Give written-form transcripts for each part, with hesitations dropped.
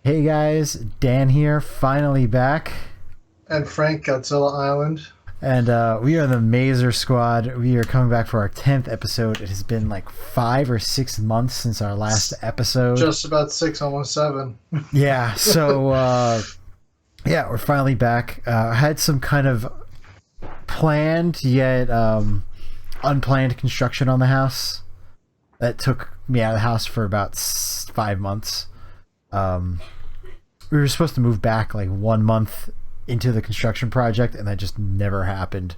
Hey guys, Dan here, finally back. And Frank, Godzilla Island. And we are the Mazer Squad. We are coming back for our 10th episode. It has been like 5 or 6 months since our last episode. Just about 6, almost 7. Yeah, so yeah, we're finally back. I had some kind of planned yet unplanned construction on the house that took me out of the house for about 5 months. We were supposed to move back like 1 month into the construction project, and that just never happened.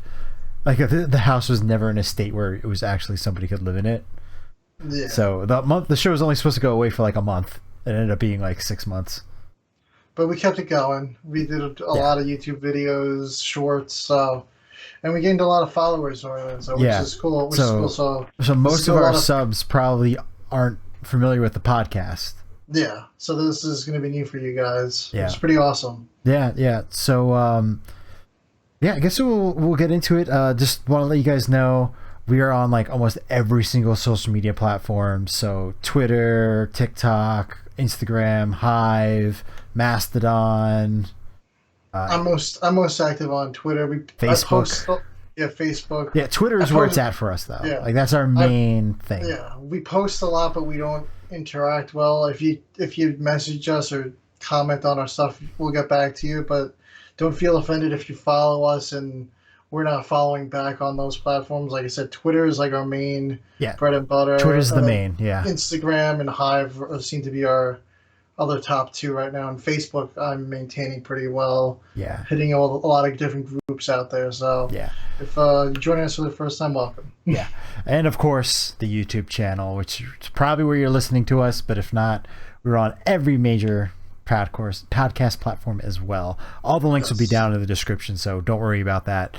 Like the house was never in a state where it was actually somebody could live in it. Yeah. So the show was only supposed to go away for like a month. It ended up being like 6 months. But we kept it going. We did a lot of YouTube videos, shorts, and we gained a lot of followers on it, so which is cool. So most of our subs probably aren't familiar with the podcast. Yeah, so this is going to be new for you guys. Yeah. It's pretty awesome. Yeah. So, yeah, I guess we'll get into it. Just want to let you guys know we are on like almost every single social media platform. So Twitter, TikTok, Instagram, Hive, Mastodon. I'm most active on Twitter. Facebook. Facebook. Yeah, Twitter is where it's at for us, though. Yeah. Like that's our main thing. Yeah, we post a lot, but we don't interact well. If you message us or comment on our stuff, we'll get back to you, but don't feel offended if you follow us and we're not following back on those platforms. Like I said, Twitter is like our main bread and butter. Twitter's the main. Instagram and Hive seem to be our other top two right now, and Facebook I'm maintaining pretty well. Yeah, hitting a lot of different groups out there. So yeah, if you're joining us for the first time, welcome. Yeah, and of course the YouTube channel, which is probably where you're listening to us, but if not, we're on every major podcast platform as well. All the links will be down in the description, so don't worry about that.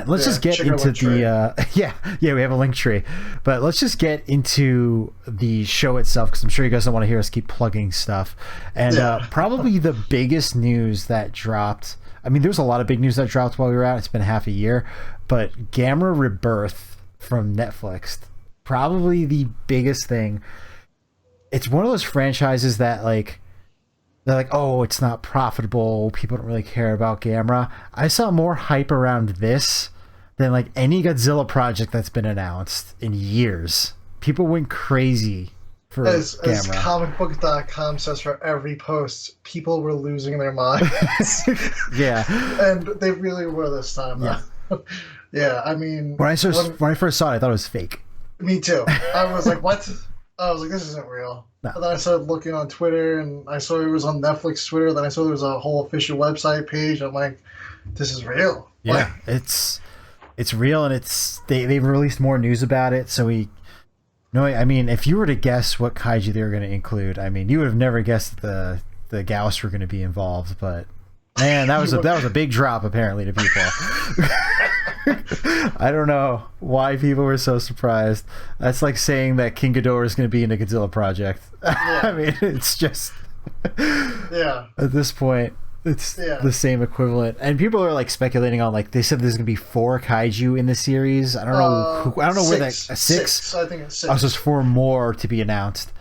Let's just get into the yeah, we have a link tree, but let's just get into the show itself, because I'm sure you guys don't want to hear us keep plugging stuff. And probably the biggest news that dropped, I mean, there was a lot of big news that dropped while we were out. It's been half a year, but Gamera Rebirth from Netflix, probably the biggest thing. It's one of those franchises that like, they're like, oh, it's not profitable, people don't really care about Gamera. I saw more hype around this than like any Godzilla project that's been announced in years. People went crazy for Gamera. As comicbook.com says, for every post, people were losing their minds. Yeah. And they really were this time. Yeah. Yeah, I mean... When I first saw it, I thought it was fake. Me too. I was like, what? I was like, this isn't real. No. And then I started looking on Twitter, and I saw it was on Netflix Twitter. Then I saw there was a whole official website page. I'm like, this is real. Yeah, it's real, and they've released more news about it. So I mean, if you were to guess what kaiju they were going to include, I mean, you would have never guessed the Gauss were going to be involved. But man, that was a big drop apparently to people. I don't know why people were so surprised. That's like saying that King-Ohger is going to be in a Godzilla project. Yeah. I mean, it's just at this point, it's the same equivalent. And people are like speculating on, like, they said there's going to be 4 kaiju in the series. I don't know. I don't know where that 6. I think it's 6. Oh, so there's 4 more to be announced.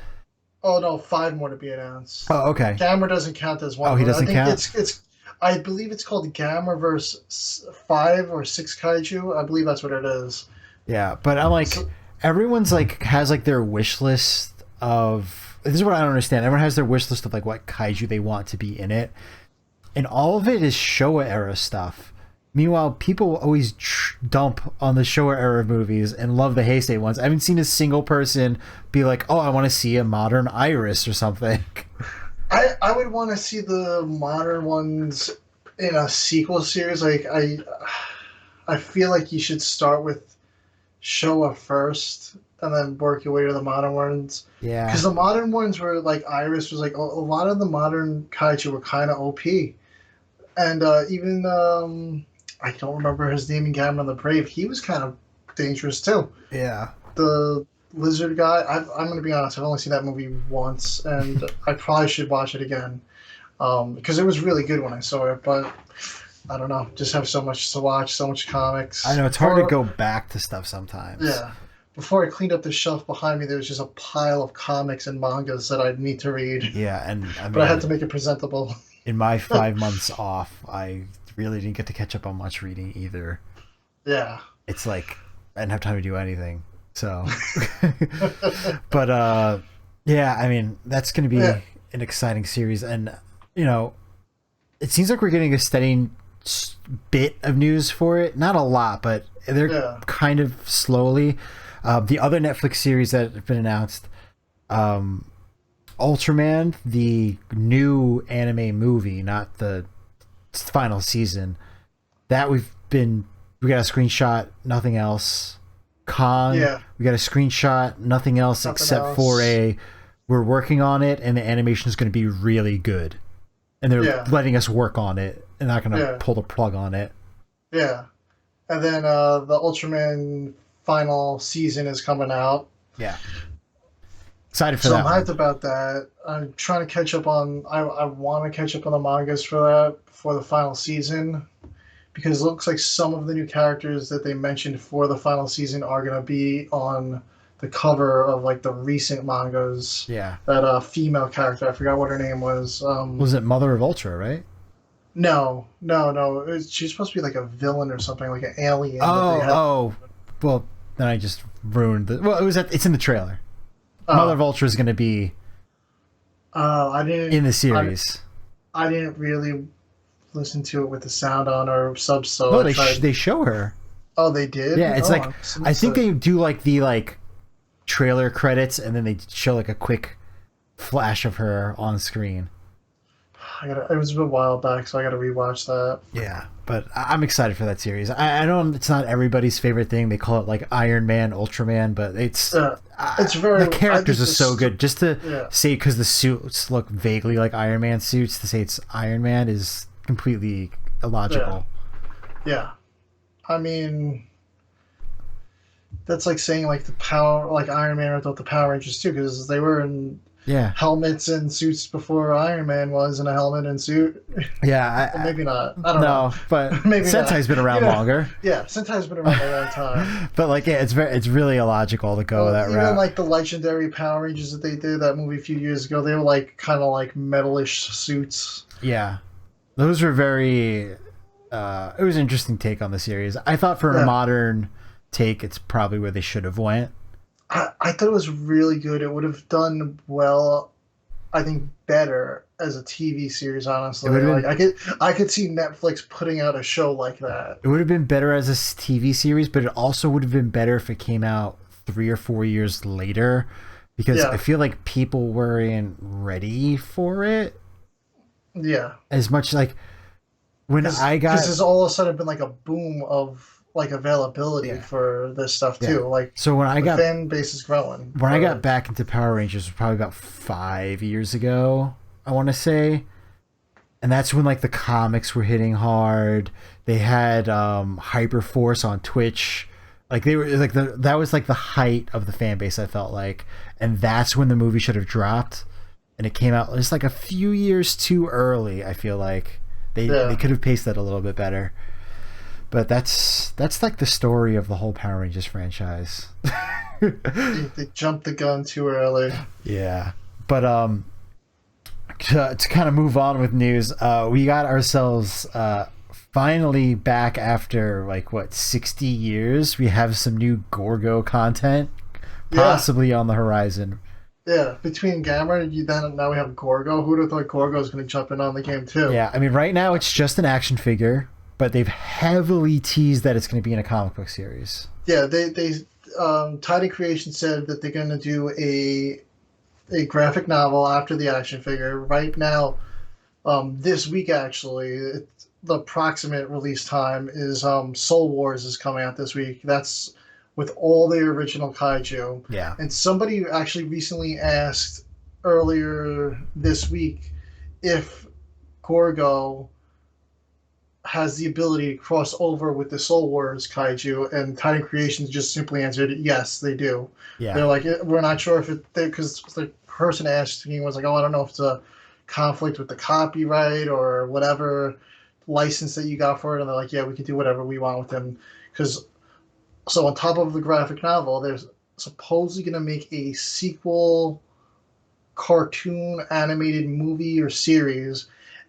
Oh no, 5 more to be announced. Oh, okay. Gamera doesn't count as one. Oh, he doesn't count. I believe it's called Gamera versus 5 or 6 kaiju. I believe that's what it is. Yeah, but I'm like, everyone's like has like their wish list of. This is what I don't understand. Everyone has their wish list of like what kaiju they want to be in it, and all of it is Showa era stuff. Meanwhile, people always dump on the Showa era movies and love the Heisei ones. I haven't seen a single person be like, "Oh, I want to see a modern Iris or something." I would want to see the modern ones in a sequel series. Like I feel like you should start with Showa first and then work your way to the modern ones. Yeah. Because the modern ones were like Iris was like a lot of the modern kaiju were kind of OP, and even I don't remember his name in Gamera the Brave. He was kind of dangerous too. Yeah. The lizard guy, I'm going to be honest, I've only seen that movie once, and I probably should watch it again, because it was really good when I saw it, but I don't know, just have so much to watch, so much comics. I know, it's hard to go back to stuff sometimes. Yeah, before I cleaned up the shelf behind me, there was just a pile of comics and mangas that I'd need to read. Yeah, and I But I had to mean, make it presentable. in my 5 months off, I really didn't get to catch up on much reading either. Yeah. It's like I didn't have time to do anything. So, but yeah, I mean, that's going to be Yeah. an exciting series, and you know, it seems like we're getting a steady bit of news for it. Not a lot, but they're Yeah. kind of slowly. The other Netflix series that have been announced, Ultraman, the new anime movie, not the final season. That we got a screenshot, nothing else. Kong, Yeah. we got a screenshot, nothing else Nothing except else. for we're working on it and the animation is going to be really good. And they're Yeah. letting us work on it and not going to Yeah. pull the plug on it. Yeah. And then the Ultraman final season is coming out. Yeah. Excited for So that. I'm hyped about that. I'm trying to catch up on. I want to catch up on the mangas for that before the final season, because it looks like some of the new characters that they mentioned for the final season are gonna be on the cover of like the recent mangas. Yeah. That female character, I forgot what her name was. Was it Mother of Ultra, right? No. She's supposed to be like a villain or something, like an alien. Oh. Well, then I just ruined the. Well, it's in the trailer. Mother of Ultra is going to be I didn't in the series. I didn't really listen to it with the sound on or subs. So No, I tried. they show her. Oh, they did. Yeah, it's Oh, like I think they do like the trailer credits and then they show like a quick flash of her on screen. It was a while back, so I got to rewatch that. Yeah, but I'm excited for that series. I know it's not everybody's favorite thing. They call it like Iron Man, Ultraman, but it's very. the characters I are think so good. Just to Yeah. say, because the suits look vaguely like Iron Man suits, to say it's Iron Man is completely illogical. Yeah, I mean, that's like saying like the power, like Iron Man without the Power Rangers too, because they were in Yeah, helmets and suits before Iron Man was in a helmet and suit. yeah. Or maybe not. I don't know. No, but Maybe Sentai's not. been around You know, longer. Yeah, Sentai's been around a long time. But like, yeah, it's really illogical to go that Even route. like the legendary Power Rangers that they did that movie a few years ago, they were like kind of like metalish suits. Yeah, those were very. It was an interesting take on the series. I thought for a Yeah. modern take, it's probably where they should have went. I thought it was really good. It would have done well, I think, better as a TV series. Honestly, It would have like I could see Netflix putting out a show like that. It would have been better as a TV series, but it also would have been better if it came out 3 or 4 years later, because Yeah. I feel like people weren't ready for it Yeah, as much. Like when I got because there's all of a sudden been like a boom of like availability Yeah. for this stuff too. Like so when I the got fan base is growing. when I got back into Power Rangers was probably about 5 years ago, I want to say. And that's when like the comics were hitting hard. They had Hyperforce on Twitch. Like they were like that was like the height of the fan base, I felt like. And that's when the movie should have dropped. And it came out just like a few years too early, I feel like. They could have paced that a little bit better. But that's like the story of the whole Power Rangers franchise. they jumped the gun too early. Yeah. But to kind of move on with news, we got ourselves finally back after like 60 years. We have some new Gorgo content possibly on the horizon. Yeah, between Gamera, now we have Gorgo. Who'd have thought Gorgo was going to jump in on the game too? Yeah, I mean right now it's just an action figure, but they've heavily teased that it's going to be in a comic book series. Yeah, they Titan Creation said that they're going to do a graphic novel after the action figure. Right now, this week actually, the approximate release time is Soul Wars is coming out this week. That's with all the original kaiju. Yeah. And somebody actually recently asked earlier this week if Gorgo has the ability to cross over with the Soul Wars kaiju, and Titan Creations just simply answered, yes, they do. Yeah. They're like, we're not sure if it, because the person asking was like, oh, I don't know if it's a conflict with the copyright or whatever license that you got for it. And they're like, yeah, we can do whatever we want with them. So on top of the graphic novel, there's supposedly going to make a sequel cartoon animated movie or series.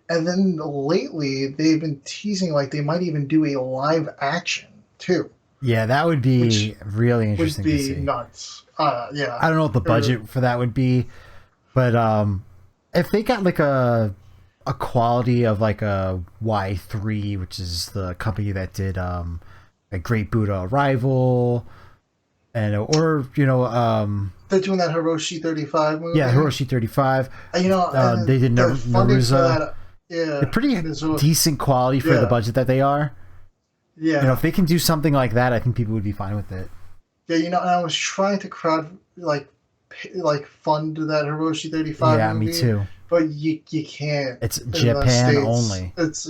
And then lately, they've been teasing like they might even do a live action too. Yeah, that would be Which really would interesting to be see. nuts. Yeah. I don't know what the budget for that would be, but if they got like a quality of like a Y3, which is the company that did a Great Buddha Arrival, and or They're doing that Hiroshi 35 movie. yeah, Hiroshi 35. They did the funding for Naruza. that. Yeah, They're pretty decent quality for the budget that they are. Yeah, if they can do something like that, I think people would be fine with it. Yeah, and I was trying to fund that Hiroshi 35 yeah, movie. Me too. But you can't. It's Japan only. It's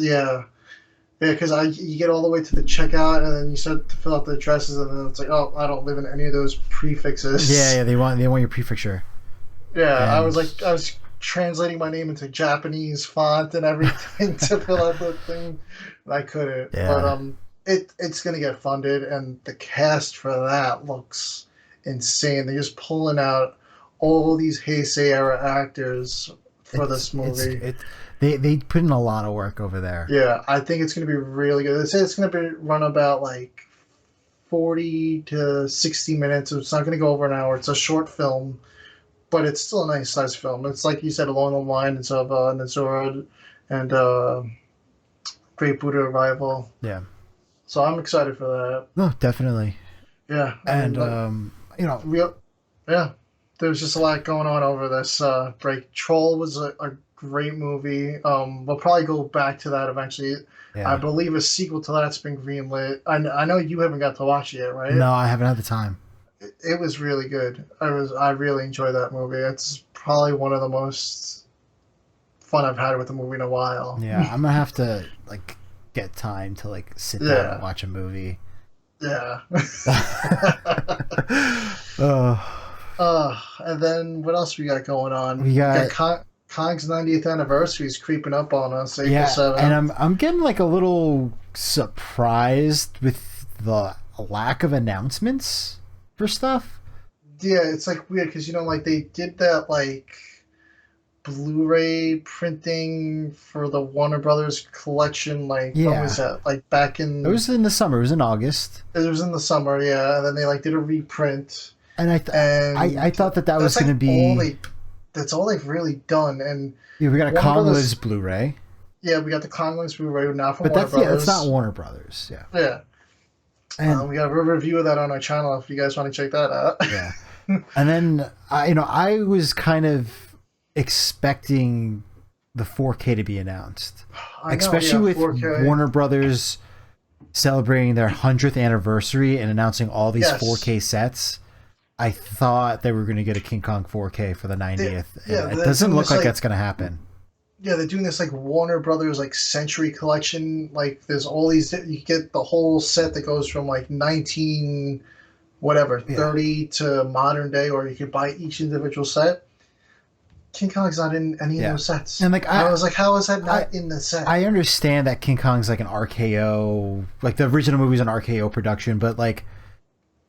because you get all the way to the checkout and then you start to fill out the addresses and then it's like, oh, I don't live in any of those prefixes. Yeah, they want your prefixture. Yeah, and I was translating my name into Japanese font and everything to fill out the thing. And I couldn't. Yeah. But it's gonna get funded and the cast for that looks insane. They're just pulling out all these Heisei era actors for this movie. They put in a lot of work over there. Yeah, I think it's going to be really good. They say it's going to run about like 40 to 60 minutes. It's not going to go over an hour. It's a short film, but it's still a nice size film. It's like you said, along the lines of Nazora and Great Buddha Arrival. Yeah. So I'm excited for that. No, definitely. Yeah. And yeah, there's just a lot going on over this break. Troll was a great movie. We'll probably go back to that eventually. Yeah. I believe a sequel to that's been greenlit. I know you haven't got to watch it yet, right? No, I haven't had the time. It was really good. I really enjoyed that movie. It's probably one of the most fun I've had with a movie in a while. Yeah, I'm gonna have to get time to sit down and watch a movie. Yeah. And then what else we got going on? We got Kong's 90th anniversary is creeping up on us. April 7th. And I'm getting a little surprised with the lack of announcements for stuff. Yeah, it's weird because they did that Blu-ray printing for the Warner Brothers collection. When was that? Back in. It was in the summer. It was in August. It was in the summer, yeah. And then they did a reprint. And I thought that was going to be. That's all they've really done. And yeah, we got a Kong Lives Blu-ray. Yeah, we got the Kong Lives Blu-ray now from Warner Brothers. Yeah, it's not Warner Brothers. Yeah. Yeah. And we got a review of that on our channel if you guys want to check that out. Yeah. And then I was kind of expecting the 4K to be announced, especially with 4K. Warner Brothers celebrating their 100th anniversary and announcing all these 4K sets. I thought they were going to get a King Kong 4K for the 90th. It doesn't look like that's going to happen. Yeah, they're doing this Warner Brothers Century Collection. There's all these. You get the whole set that goes from 30 to modern day, or you could buy each individual set. King Kong's not in any of those sets. And I was how is that not in the set? I understand that King Kong's an RKO, the original movie's an RKO production, but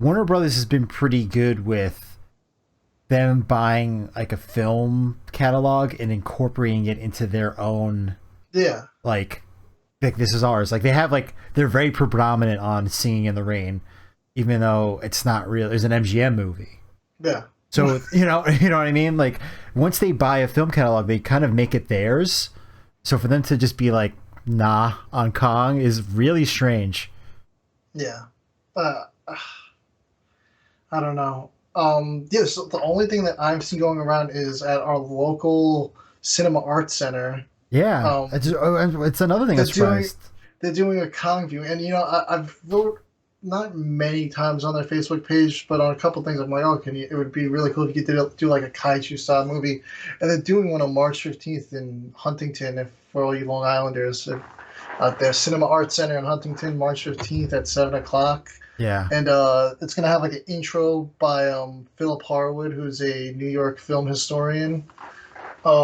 Warner Brothers has been pretty good with them buying a film catalog and incorporating it into their own. Yeah. This is ours. They have they're very predominant on Singing in the Rain, even though it's not real. It's an MGM movie. Yeah. So you know what I mean. Once they buy a film catalog, they kind of make it theirs. So for them to just be nah on Kong is really strange. Yeah. I don't know. So the only thing that I've seen going around is at our local cinema arts center. Yeah, it's another thing that's surprised. They're doing a Kong view, and I've wrote not many times on their Facebook page, but on a couple things I'm it would be really cool if you could do a Kaiju style movie, and they're doing one on March 15th in Huntington. For all you Long Islanders, at their Cinema Arts Center in Huntington, March 15th at 7:00. Yeah. And it's going to have an intro by Philip Harwood, who's a New York film historian. I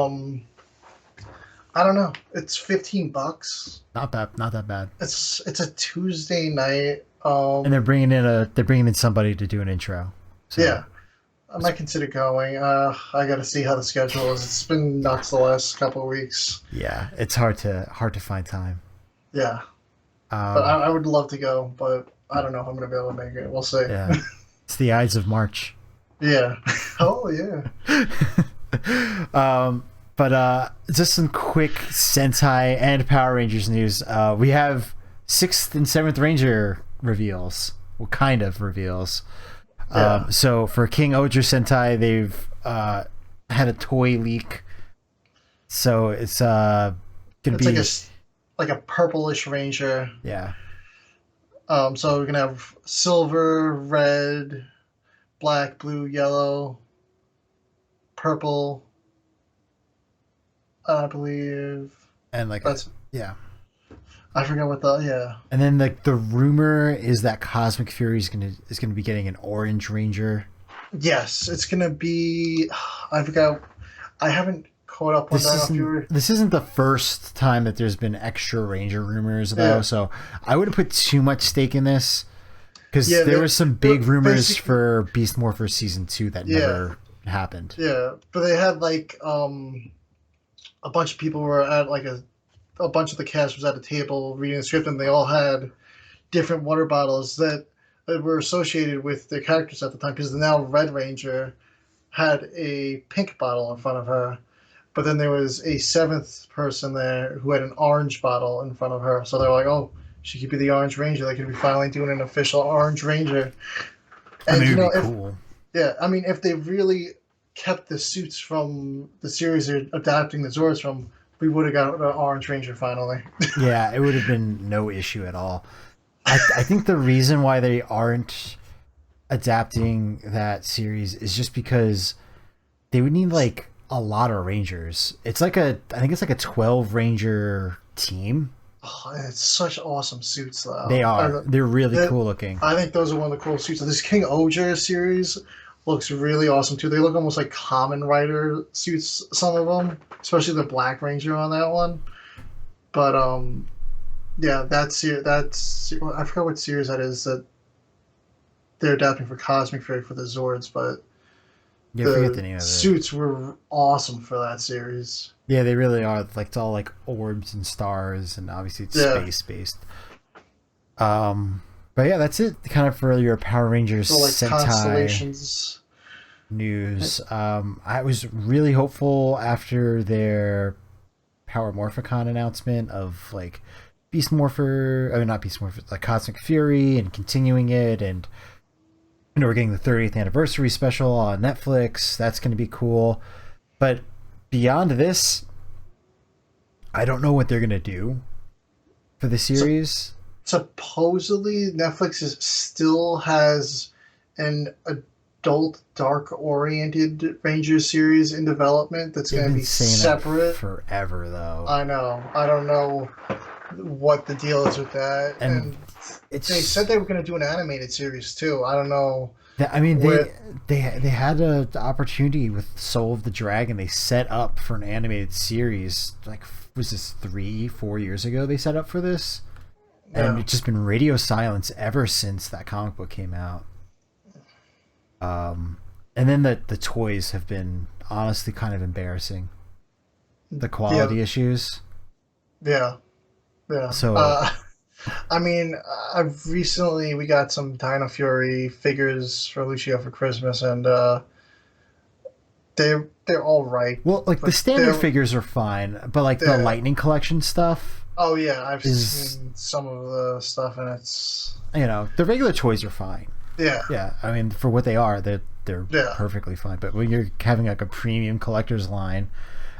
don't know. It's $15. Not that bad. It's a Tuesday night. And they're bringing in somebody to do an intro. So Yeah, I might consider going. I got to see how the schedule is. It's been nuts the last couple of weeks. yeah, it's hard to find time. Yeah, but Um, I would love to go, but I don't know if I'm gonna be able to make it. We'll see. yeah, it's the Ides of March. Yeah. Oh yeah. But just some quick Sentai and Power Rangers news. We have 6th and 7th Ranger reveals. Well, kind of reveals. Yeah. So for King-Ohger Sentai, they've had a toy leak. So it's gonna It's be like a purplish ranger. yeah. So we're gonna have silver, red, black, blue, yellow, purple. I believe And like that's. yeah. I forgot what the yeah. And then the rumor is that Cosmic Fury is gonna be getting an Orange Ranger. Yes, it's gonna be. I forgot. I haven't caught up on Dino Fury. This isn't the first time that there's been extra Ranger rumors though, Yeah. so I wouldn't put too much stake in this because Yeah, there was some big rumors basically- for Beast Morphers season 2 that Yeah. never happened. Yeah, but they had like a bunch of people were at like a bunch of the cast was at a table reading the script, and they all had different water bottles that were associated with their characters at the time. Because the now Red Ranger had a pink bottle in front of her, but then there was a 7th person there who had an orange bottle in front of her. So they were like, "Oh, she could be the Orange Ranger. They could be finally doing an official Orange Ranger." I And mean, you know, it'd be cool. yeah, I mean, if they really kept the suits from the series they're adapting the Zords from, we would have got an Orange Ranger finally. Yeah, it would have been no issue at all. I think the reason why they aren't adapting that series is just because they would need like a lot of Rangers. I think it's like a 12 Ranger team. Oh, and it's such awesome suits, though. They are. They're really they- cool looking. I think those are one of the cool suits. This King-Ohger series looks really awesome too. They look almost like Kamen Rider suits, some of them, especially the Black Ranger on that one. But yeah, that's I forgot what series that is that they're adapting for Cosmic Fury for the Zords, but Yeah, I forget the name of it. suits were awesome for that series. Yeah, they really are. Like it's all like orbs and stars, and obviously it's Yeah. space based. But yeah, that's it. Kind of for your Power Rangers So like Sentai constellations. news. I was really hopeful after their Power Morphicon announcement of like Beast Morpher, I mean not Beast Morpher, like Cosmic Fury, and continuing it, and you know we're getting the 30th anniversary special on Netflix. That's going to be cool. But beyond this, I don't know what they're going to do for the series. Supposedly Netflix still has an adult dark oriented Ranger series in development that's They've going to been be saying that separate. forever though. I know. I don't know what the deal is with that. And They it's said they were going to do an animated series too. I don't know. I mean, With- they had the opportunity with Soul of the Dragon. They set up for an animated series. Like, was this 3-4 years ago? They set up for this, and Yeah. it's just been radio silence ever since that comic book came out. And then the toys have been honestly kind of embarrassing. The quality issues. Yeah. Yeah. So- I mean, we got some Dino Fury figures for Lucio for Christmas, and they're all right. Well, like the But standard they're- figures are fine, but like the Yeah. Lightning Collection stuff, Oh yeah, I've Is- seen some of the stuff, and it's you know, the regular toys are fine. yeah, Yeah, I mean, for what they are, they're Yeah. perfectly fine. But when you're having like a premium collector's line,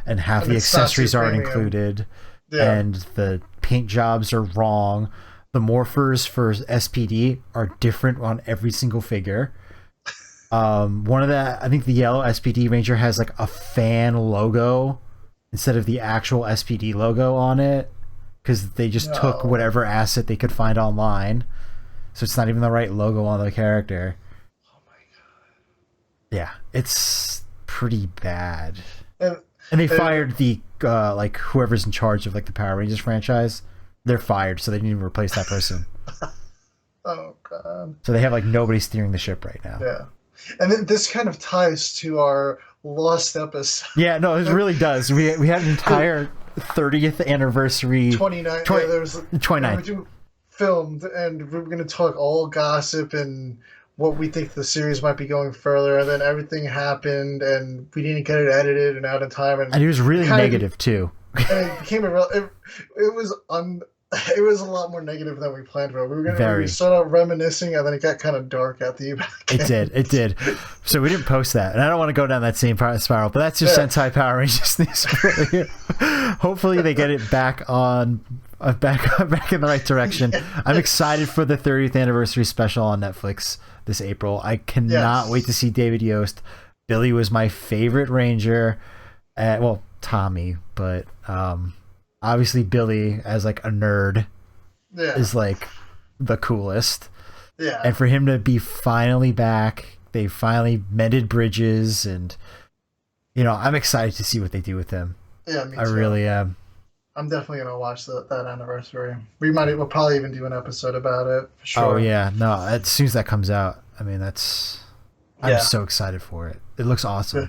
and half And the it's not accessories too aren't premium. included, yeah. and the paint jobs are wrong, the morphers for SPD are different on every single figure. One of the, I think the yellow SPD Ranger has like a fan logo instead of the actual SPD logo on it, because they just took No. whatever asset they could find online. So it's not even the right logo on the character. Oh my Yeah, it's pretty bad. god. And they fired the like whoever's in charge of like the Power Rangers franchise. They're fired, so they didn't even replace that person. Oh god. So they have like nobody steering the ship right now. Yeah. And then this kind of ties to our lost episode. Yeah, no, it really does. We had an entire 30th anniversary. 29. There was 29. Filmed, and we were going to talk all gossip and what we think the series might be going further, and then everything happened, and we didn't get it edited and out in time, and it was really negative too. And it became it was a lot more negative than we planned for. We started out reminiscing, and then it got kind of dark at the back. It did. So we didn't post that, and I don't want to go down that same spiral, but that's just Sentai Power Rangers news. Hopefully they get it back on. Back in the right direction. I'm excited for the 30th anniversary special on Netflix this April. I cannot wait to see David Yost. Billy was my favorite Ranger. Well, Tommy, but obviously Billy as like a nerd is like the coolest. Yeah. And for him to be finally back, they finally mended bridges, and I'm excited to see what they do with him. Yeah, me too. I really am. I'm definitely gonna watch that anniversary. We'll probably even do an episode about it for sure. Oh yeah, no. As soon as that comes out, I mean, I'm so excited for it. It looks awesome.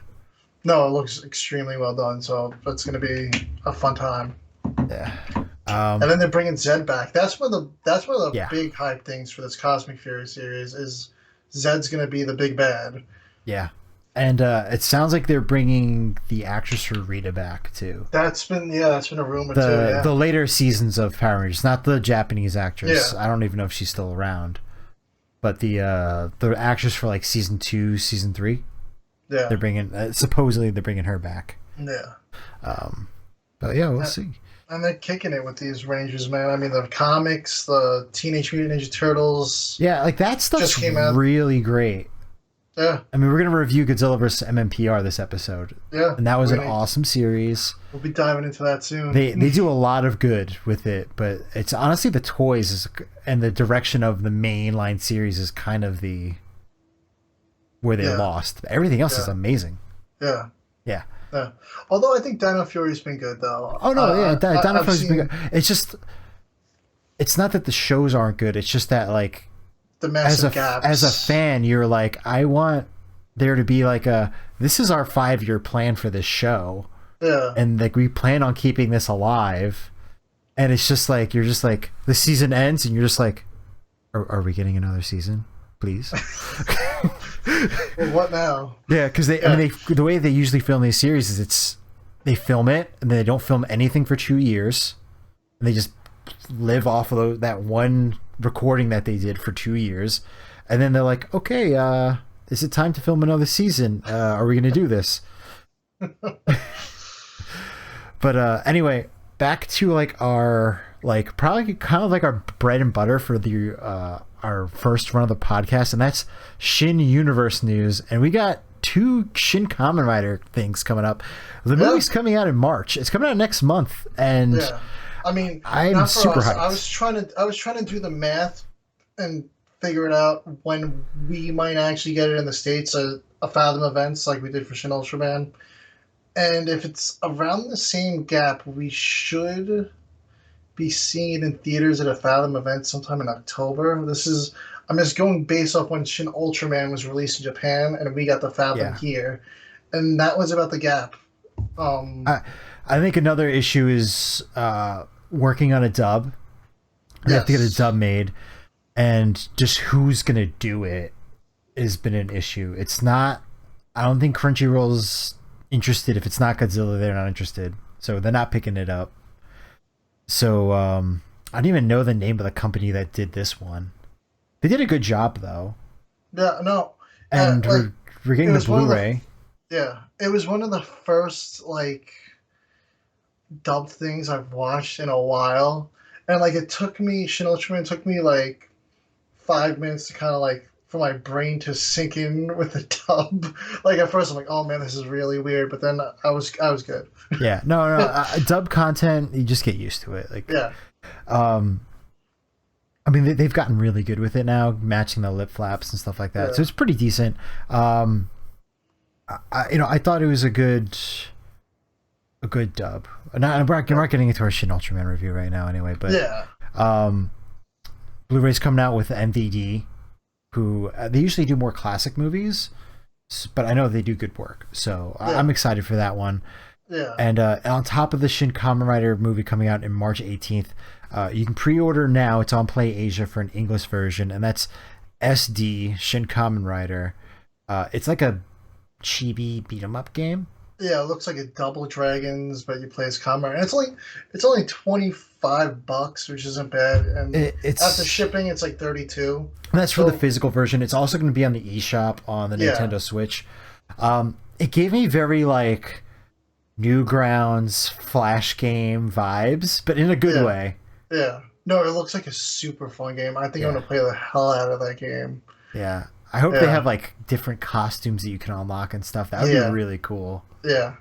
No, it looks extremely well done. So it's gonna be a fun time. Yeah. And then they're bringing Zed back. That's one of the big hype things for this Cosmic Fury series is Zed's gonna be the big bad. Yeah. And it sounds like they're bringing the actress for Rita back too. That's been a rumor too. Yeah. The later seasons of Power Rangers, not the Japanese actress. Yeah. I don't even know if she's still around. But the actress for like season 2, season 3. Yeah. They're bringing supposedly they're bringing her back. Yeah. But yeah, we'll see. And they're kicking it with these Rangers, man. I mean, the comics, the Teenage Mutant Ninja Turtles. Yeah, like that stuff's really great. Yeah. I mean, we're going to review Godzilla vs. MMPR this episode. Yeah. And that was an awesome series. We'll be diving into that soon. They do a lot of good with it, but it's honestly the toys and the direction of the mainline series is kind of where they lost. Everything else is amazing. Yeah. Yeah. Yeah. Although I think Dino Fury's been good, though. Oh, no, Dino Fury's been good. It's just... It's not that the shows aren't good. It's just that, like... The massive gaps. As a fan, you're like, I want there to be like this is our 5-year plan for this show. Yeah. And like we plan on keeping this alive. And it's just like, you're just like, the season ends and you're just like, are we getting another season? Please. Well, what now? Yeah, because the way they usually film these series is they film it and then they don't film anything for 2 years. And they just live off of that one recording that they did for 2 years, and then they're like, okay, is it time to film another season? Are we gonna do this? But anyway, back to like our probably kind of like our bread and butter for the our first run of the podcast, and that's Shin Universe news. And we got 2 Shin Kamen Rider things coming up. The movie's coming out in March. It's coming out next month, and I mean, I'm super hyped. I was trying to do the math and figure it out when we might actually get it in the States at a Fathom events like we did for Shin Ultraman. And if it's around the same gap, we should be seeing it in theaters at a Fathom event sometime in October. I'm just going based off when Shin Ultraman was released in Japan and we got the Fathom here. And that was about the gap. I think another issue is working on a dub. You have to get a dub made, and just who's gonna do it has been an issue. It's not. I don't think Crunchyroll's interested. If it's not Godzilla, they're not interested, so they're not picking it up. So I don't even know the name of the company that did this one. They did a good job though. Yeah, no. And we're getting the Blu-ray. It was one of the first dubbed things I've watched in a while, and Shin Ultraman took me 5 minutes to kind of for my brain to sink in with the dub. At first I'm like, oh man, this is really weird, but then I was good. Yeah, no, dub content, you just get used to it. I mean, they've gotten really good with it now, matching the lip flaps and stuff like that. So it's pretty decent. I thought it was a good dub. I'm not getting into our Shin Ultraman review right now anyway, but Blu-ray's coming out with MVD, who they usually do more classic movies, but I know they do good work. So I'm excited for that one. Yeah. And on top of the Shin Kamen Rider movie coming out in March 18th, you can pre-order now. It's on Play Asia for an English version, and that's SD Shin Kamen Rider. It's like a chibi beat 'em up game. Yeah, it looks like a Double Dragons, but you play as Kamen. And it's only $25, which isn't bad. And it's after shipping, it's like 32. That's for the physical version. It's also going to be on the eShop on the Nintendo Switch. It gave me very like Newgrounds Flash game vibes, but in a good way. Yeah. No, it looks like a super fun game. I think I'm going to play the hell out of that game. Yeah. I hope they have like different costumes that you can unlock and stuff. That would be really cool. Yeah.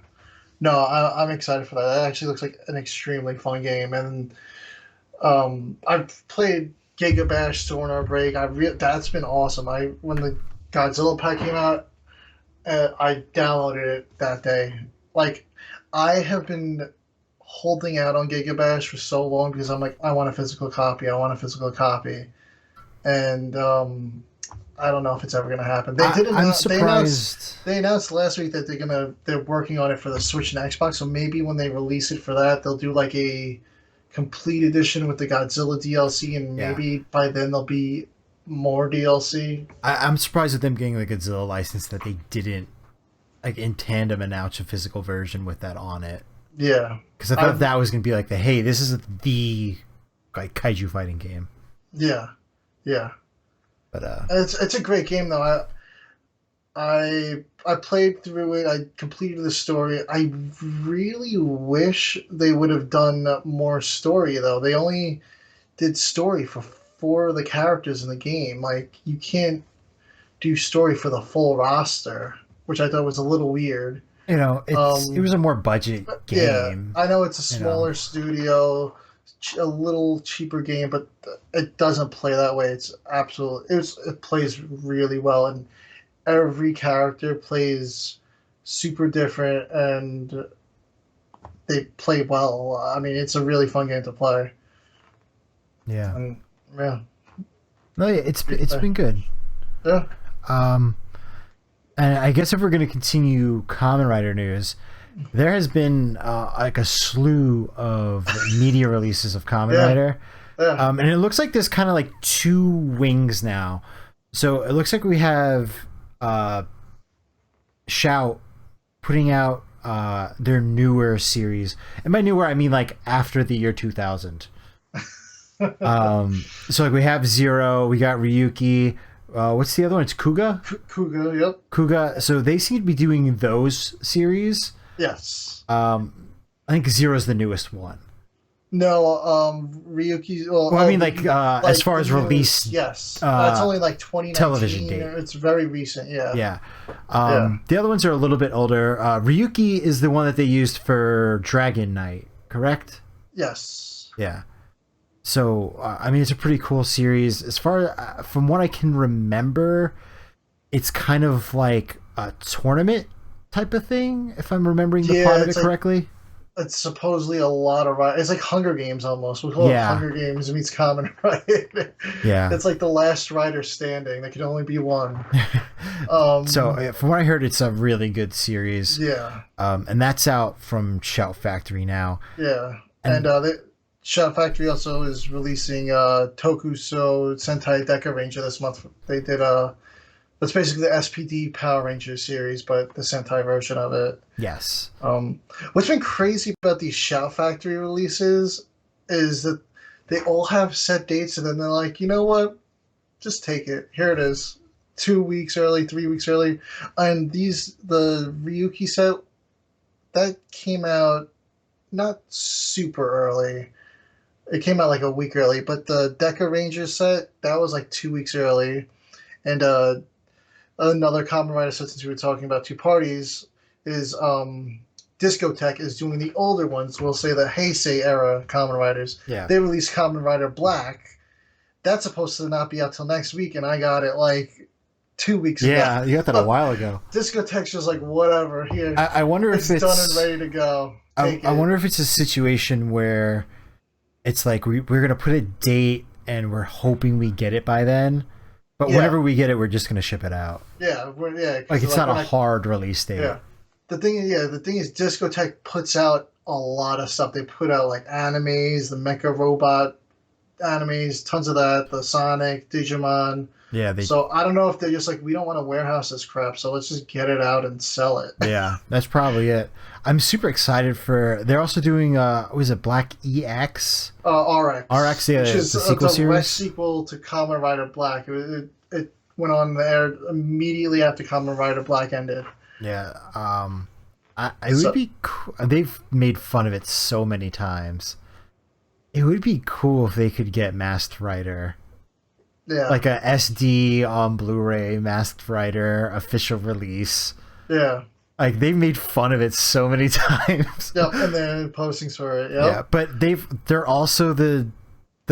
No, I'm excited for that. That actually looks like an extremely fun game. And I've played Giga Bash, Sonar Break. That's been awesome. When the Godzilla pack came out, I downloaded it that day. Like, I have been holding out on Giga Bash for so long because I'm like, I want a physical copy. And I don't know if it's ever going to happen. I'm surprised. They announced last week that they're working on it for the Switch and Xbox. So maybe when they release it for that, they'll do like a complete edition with the Godzilla DLC, and maybe by then there'll be more DLC. I'm surprised with them getting the Godzilla license that they didn't like in tandem announce a physical version with that on it. Yeah, because I thought that was going to be like hey, this is the like kaiju fighting game. Yeah. But it's a great game though. I played through it. I completed the story. I really wish they would have done more story though. They only did story for 4 of the characters in the game. Like, you can't do story for the full roster, which I thought was a little weird. You know, it was a more budget game. Yeah, I know it's a smaller studio, a little cheaper game, but it doesn't play that way. It plays really well, and every character plays super different, and they play well. I mean, it's a really fun game to play. Yeah. And, yeah. No, it's been good. Yeah. And I guess if we're going to continue Kamen Rider news, there has been like a slew of media releases of Kamen Rider. Yeah. And it looks like there's kind of like 2 wings now. So it looks like we have Shout putting out their newer series. And by newer, I mean like after the year 2000. So like we have Zero, we got Ryuki. What's the other one? It's Kuga? Kuga, yep. Kuga. So they seem to be doing those series. Yes. I think Zero's the newest one. No, Ryuki. Well, I mean, like as far as release. Yes. That's only like 2019. Television date. It's very recent, yeah. Yeah. The other ones are a little bit older. Ryuki is the one that they used for Dragon Knight, correct? Yes. Yeah. So, I mean, it's a pretty cool series. As far from what I can remember, it's kind of like a tournament type of thing, if I'm remembering the plot of it correctly. It's supposedly a lot of... It's like Hunger Games almost. We call it Hunger Games meets Kamen Rider. Yeah. It's like the last rider standing. There can only be one. So, from what I heard, it's a really good series. Yeah. And that's out from Shout Factory now. Yeah. And Shout Factory also is releasing Tokusatsu Sentai Deca Ranger this month. They did that's basically the SPD Power Ranger series, but the Sentai version of it. Yes. What's been crazy about these Shout Factory releases is that they all have set dates, and then they're like, you know what? Just take it. Here it is. 2 weeks early, 3 weeks early. And the Ryuki set, that came out not super early. It came out like a week early, but the Deca Ranger set, that was like 2 weeks early. And another Kamen Rider set, since we were talking about 2 parties, is Discotech is doing the older ones. We'll say the Heisei era Kamen Riders. Yeah. They released Kamen Rider Black. That's supposed to not be out till next week, and I got it like 2 weeks ago. Yeah, you got that a while ago. Discotech's just like, whatever, here. I wonder if it's done and ready to go. I wonder if it's a situation where it's like we're going to put a date and we're hoping we get it by then. But Yeah. whenever we get it, we're just gonna ship it out. Yeah, yeah. Like it's not a hard release date. Yeah. The thing is, Discotech puts out a lot of stuff. They put out like animes, the Mecha Robot animes, tons of that, the Sonic, Digimon. Yeah, So I don't know if they're just like, we don't want to warehouse this crap, so let's just get it out and sell it. Yeah, that's probably it. I'm super excited for. They're also doing. Was it Black EX? RX. RX, yeah, which is the sequel a series. direct sequel to Kamen Rider Black. It went on the air immediately after Kamen Rider Black ended. Yeah. It would be. They've made fun of it so many times. It would be cool if they could get Masked Rider. Yeah. Like a SD on Blu-ray, Masked Rider official release. Yeah. Like they've made fun of it so many times. Yep, and they're posting for it. Yep. Yeah, but they're also the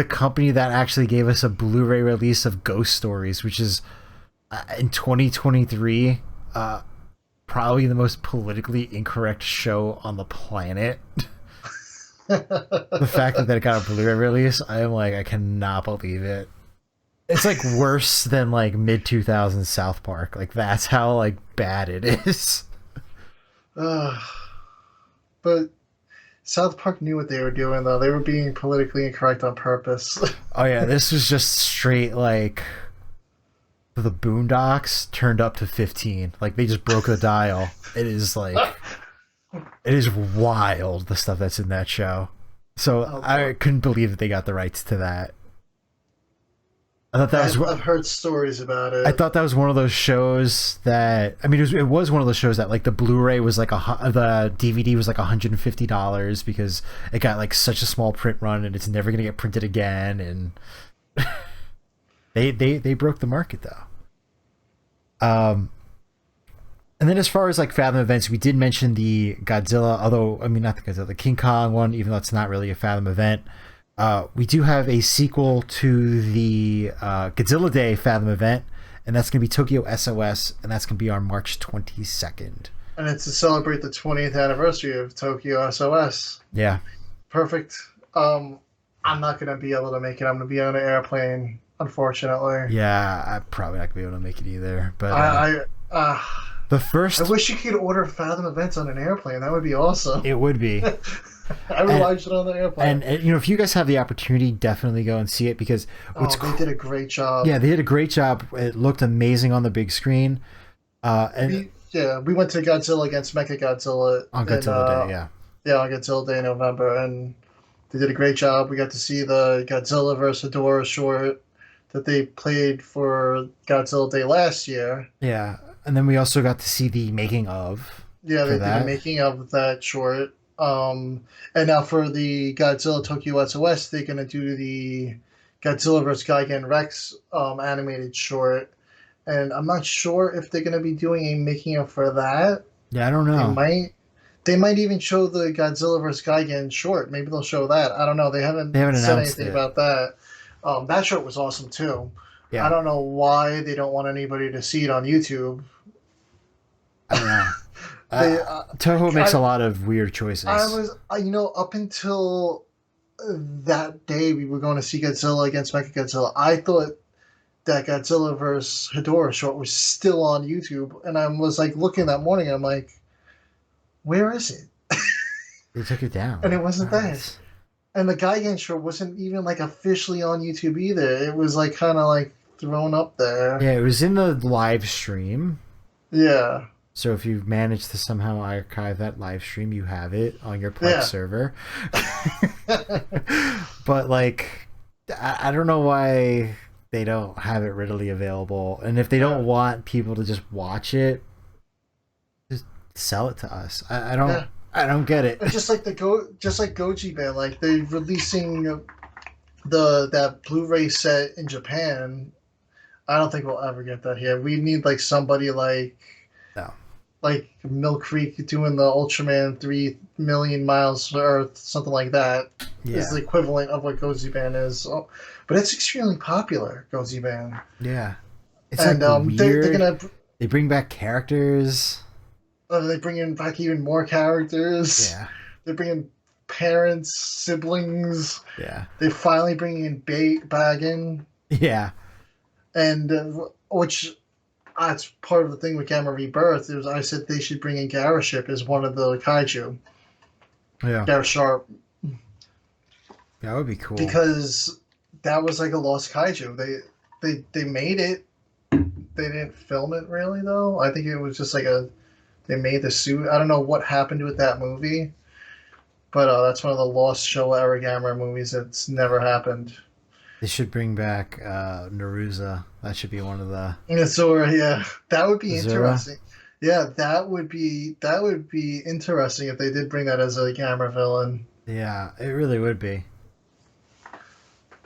company that actually gave us a Blu-ray release of Ghost Stories, which is in 2023 probably the most politically incorrect show on the planet. The fact that it got a Blu-ray release, I am like, I cannot believe it. It's like worse than like mid-2000s South Park. Like that's how like bad it is. But South Park knew what they were doing, though. They were being politically incorrect on purpose. Oh yeah, this was just straight like the Boondocks turned up to 15. Like they just broke the dial. It is like it is wild, the stuff that's in that show. So I couldn't believe that they got the rights to that. I thought that I've heard stories about it. I thought that was one of those shows that, I mean, it was one of those shows that like the Blu-ray was like the DVD was like $150 because it got like such a small print run and it's never gonna get printed again, and they broke the market though. And then as far as like Fathom events, we did mention the Godzilla, although I mean not the Godzilla, the King Kong one, even though it's not really a Fathom event. We do have a sequel to the Godzilla Day Fathom event, and that's going to be Tokyo S.O.S, and that's going to be on March 22nd. And it's to celebrate the 20th anniversary of Tokyo S.O.S. Yeah. Perfect. I'm not going to be able to make it. I'm going to be on an airplane, unfortunately. Yeah, I'm probably not going to be able to make it either. But the first... I wish you could order Fathom events on an airplane. That would be awesome. It would be. I would watch it on the airplane. And you know, if you guys have the opportunity, definitely go and see it because they did a great job. Yeah, they did a great job. It looked amazing on the big screen. We went to Godzilla against Mechagodzilla on Godzilla Day. Yeah, on Godzilla Day in November, and they did a great job. We got to see the Godzilla vs. Hedorah short that they played for Godzilla Day last year. Yeah, and then we also got to see the making of. Yeah, they did the making of that short. And now for the Godzilla Tokyo S.O.S, they're going to do the Godzilla vs. Gigan Rex animated short. And I'm not sure if they're going to be doing a making of for that. Yeah, I don't know. They might even show the Godzilla vs. Gigan short. Maybe they'll show that. I don't know. They haven't said anything about that. That short was awesome too. Yeah. I don't know why they don't want anybody to see it on YouTube. I don't know. Toho makes a lot of weird choices. I was, up until that day we were going to see Godzilla against Mechagodzilla, I thought that Godzilla vs. Hedorah short was still on YouTube, and I was like looking that morning, I'm like, where is it? They took it down. And it wasn't there. And the Gigan short wasn't even like officially on YouTube either. It was like kind of like thrown up there. Yeah, it was in the live stream. Yeah. So if you've managed to somehow archive that live stream, you have it on your Plex server. But like, I don't know why they don't have it readily available. And if they don't want people to just watch it, just sell it to us. I don't get it. It's just like Goji Band, like they're releasing that Blu-ray set in Japan. I don't think we'll ever get that here. We need like somebody like Millcreek doing the Ultraman 3 million miles to Earth, something like that. Yeah. Is the equivalent of what Goji Band is. Oh, but it's extremely popular, Goji Band. Yeah. It's weird. They're gonna... They bring back characters. They bring in back even more characters. Yeah. They bring in parents, siblings. Yeah. They finally bring in Baggin. Yeah. and which that's part of the thing with Gamera Rebirth. It was I said they should bring in Garaship as one of the kaiju. Yeah, Garra Sharp, that would be cool. because that was like a lost kaiju. They made it. They didn't film it really though. I think it was just like they made the suit. I don't know what happened with that movie, but that's one of the lost Showa era Gamera movies that's never happened. They should bring back Naruza. That should be one of the Yeah, that would be Zura. interesting. Yeah, that would be interesting if they did bring that as a Gamera villain. Yeah, it really would be.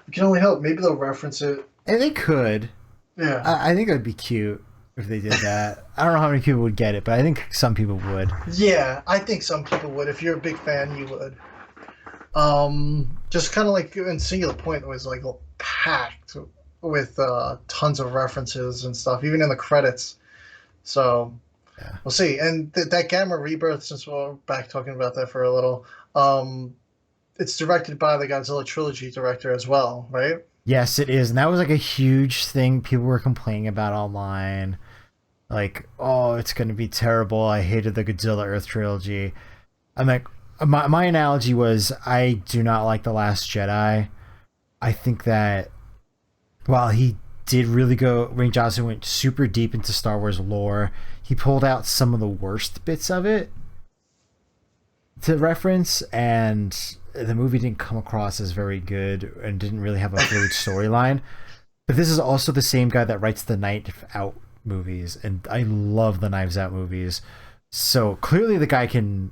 You can only hope. Maybe they'll reference it. And they could. Yeah. I think it would be cute if they did that. I don't know how many people would get it, but I think some people would. Yeah, I think some people would. If you're a big fan, you would. Just kind of like in Singular Point was like packed with tons of references and stuff, even in the credits. So Yeah. we'll see. And that Gamera Rebirth, since we're back talking about that for a little, it's directed by the Godzilla trilogy director as well, right? Yes, it is. And that was like a huge thing people were complaining about online. Like, oh, it's going to be terrible. I hated the Godzilla Earth trilogy. I'm like, my analogy was I do not like The Last Jedi. I think that while he did really go, Rian Johnson went super deep into Star Wars lore, he pulled out some of the worst bits of it to reference, and the movie didn't come across as very good and didn't really have a fluid storyline. But this is also the same guy that writes the Knives Out movies, and I love the Knives Out movies. So clearly the guy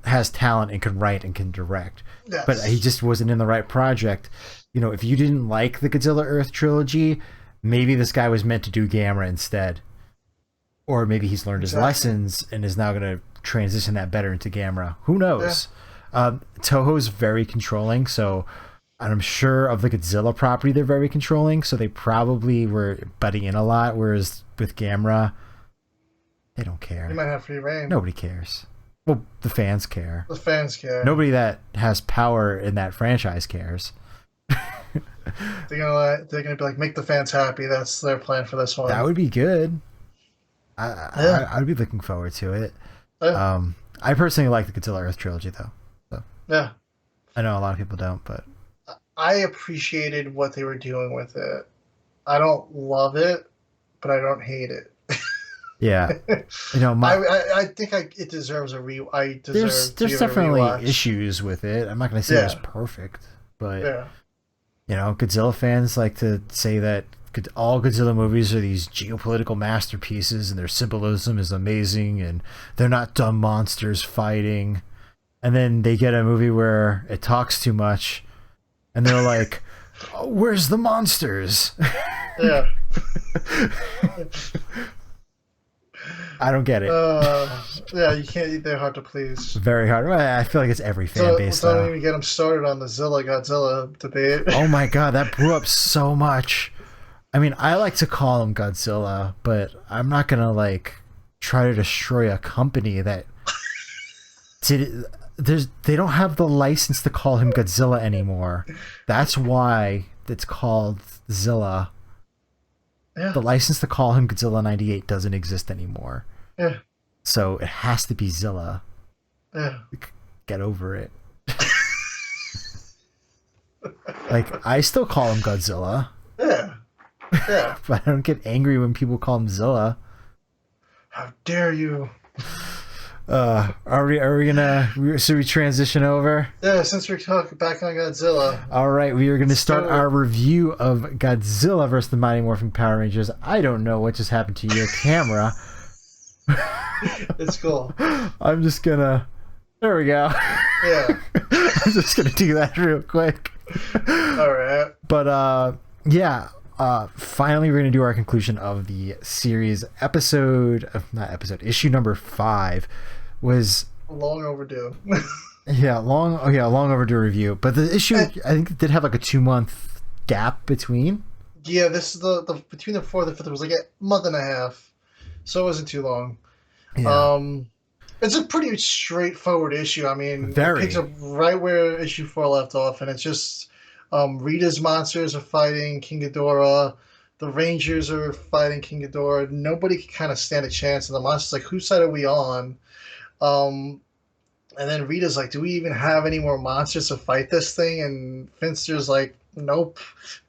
has talent and can write and can direct. Yes. But he just wasn't in the right project. You know, if you didn't like the Godzilla Earth trilogy, maybe this guy was meant to do Gamera instead. Or maybe he's learned his lessons and is now going to transition that better into Gamera. Who knows? Yeah. Toho's very controlling, so I'm sure of the Godzilla property they're very controlling, so they probably were butting in a lot, whereas with Gamera, they don't care. You might have free reign. Nobody cares. Well, the fans care. The fans care. Nobody that has power in that franchise cares. They're gonna be like, make the fans happy. That's their plan for this one. That would be good. I'd be looking forward to it. Yeah. I personally like the Godzilla Earth trilogy, though. So. Yeah. I know a lot of people don't, but I appreciated what they were doing with it. I don't love it, but I don't hate it. Yeah, you know, I think it deserves a re. There's definitely issues with it. I'm not going to say it was perfect, but you know, Godzilla fans like to say that all Godzilla movies are these geopolitical masterpieces, and their symbolism is amazing, and they're not dumb monsters fighting. And then they get a movie where it talks too much, and they're like, oh, "Where's the monsters?" Yeah. I don't get it. Yeah, you can't. They're hard to please. Very hard. I feel like it's every fan base. Don't even get them started on the Godzilla debate. Oh my god, that blew up so much. I mean, I like to call him Godzilla, but I'm not gonna like try to destroy a company that did. They don't have the license to call him Godzilla anymore. That's why it's called Zilla. Yeah. The license to call him Godzilla 98 doesn't exist anymore. Yeah. So it has to be Zilla. Yeah. Get over it. Like, I still call him Godzilla. Yeah. Yeah. But I don't get angry when people call him Zilla. How dare you? Are we gonna, should we transition over? Yeah, since we're talking back on Godzilla. All right, we are going to start our review of Godzilla vs. the Mighty Morphin Power Rangers. I don't know what just happened to your camera. It's cool. I'm just gonna, there we go. Yeah. I'm just gonna do that real quick. All right. But yeah, finally we're gonna do our conclusion of the series issue number 5 was long overdue. long overdue review. But the issue, I think, it did have like a 2-month gap between. Yeah, this is the between the 4th and 5th was like a month and a half, so it wasn't too long. Yeah. It's a pretty straightforward issue. I mean, it picks up right where issue 4 left off, and it's just Rita's monsters are fighting King Ghidorah. the Rangers are fighting King Ghidorah. Nobody can kind of stand a chance, and the monster's like, "Whose side are we on?" Um, and then Rita's like, "Do we even have any more monsters to fight this thing?" And Finster's like, "Nope."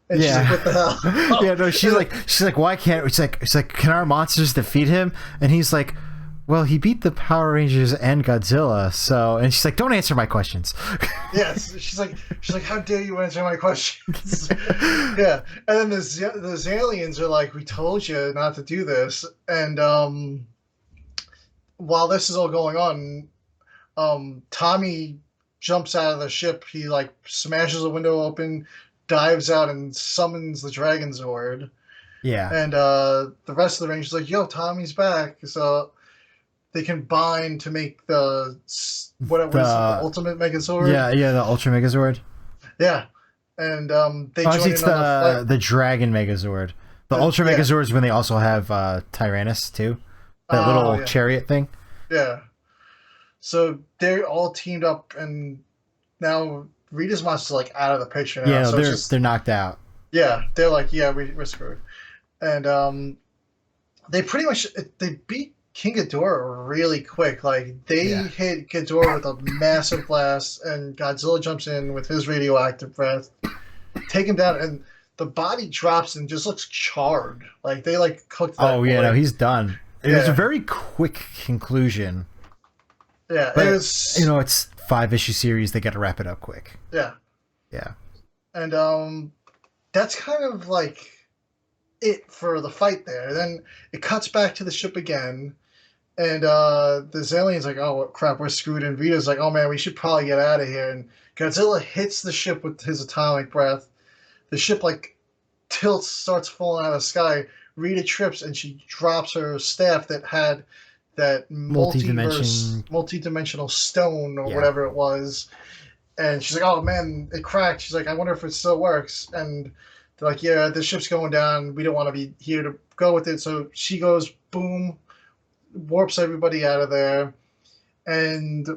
And she's like, Yeah. "What the hell?" Yeah, no, she's like, why can't she's like, can our monsters defeat him? And he's like, well, he beat the Power Rangers and Godzilla, so, and she's like, don't answer my questions. Yes, she's like, "How dare you answer my questions?" Yeah, and then the aliens are like, "We told you not to do this." And while this is all going on, Tommy jumps out of the ship. He like smashes a window open, dives out, and summons the Dragon Zord. Yeah. And the rest of the Rangers like, "Yo, Tommy's back!" So they can bind to make the what is it, the Ultimate Megazord? Yeah, the Ultra Megazord. Yeah, and they join Actually, it's in on the fight. the Dragon Megazord. The Ultra Megazord is when they also have Tyrannus too, that little chariot thing. Yeah, so they're all teamed up, and now Rita's monster's like out of the picture now. Yeah, so they're knocked out. Yeah, they're like, yeah, we're screwed, and they pretty much they beat King Ghidorah really quick. Like they hit Ghidorah with a massive blast, and Godzilla jumps in with his radioactive breath, take him down, and the body drops and just looks charred. Like they like cooked that. Oh yeah, no, he's done. It was a very quick conclusion. Yeah, but it was. You know, it's 5-issue series. They got to wrap it up quick. Yeah. Yeah. And that's kind of like it for the fight there. Then it cuts back to the ship again, and the alien's like, "Oh crap, we're screwed." And Vito's like, "Oh man, we should probably get out of here." And Godzilla hits the ship with his atomic breath. The ship like tilts, starts falling out of the sky. Rita trips and she drops her staff that had that multi-dimensional stone or whatever it was. And she's like, "Oh man, it cracked." She's like, "I wonder if it still works." And they're like, "Yeah, the ship's going down. We don't want to be here to go with it." So she goes, boom, warps everybody out of there, and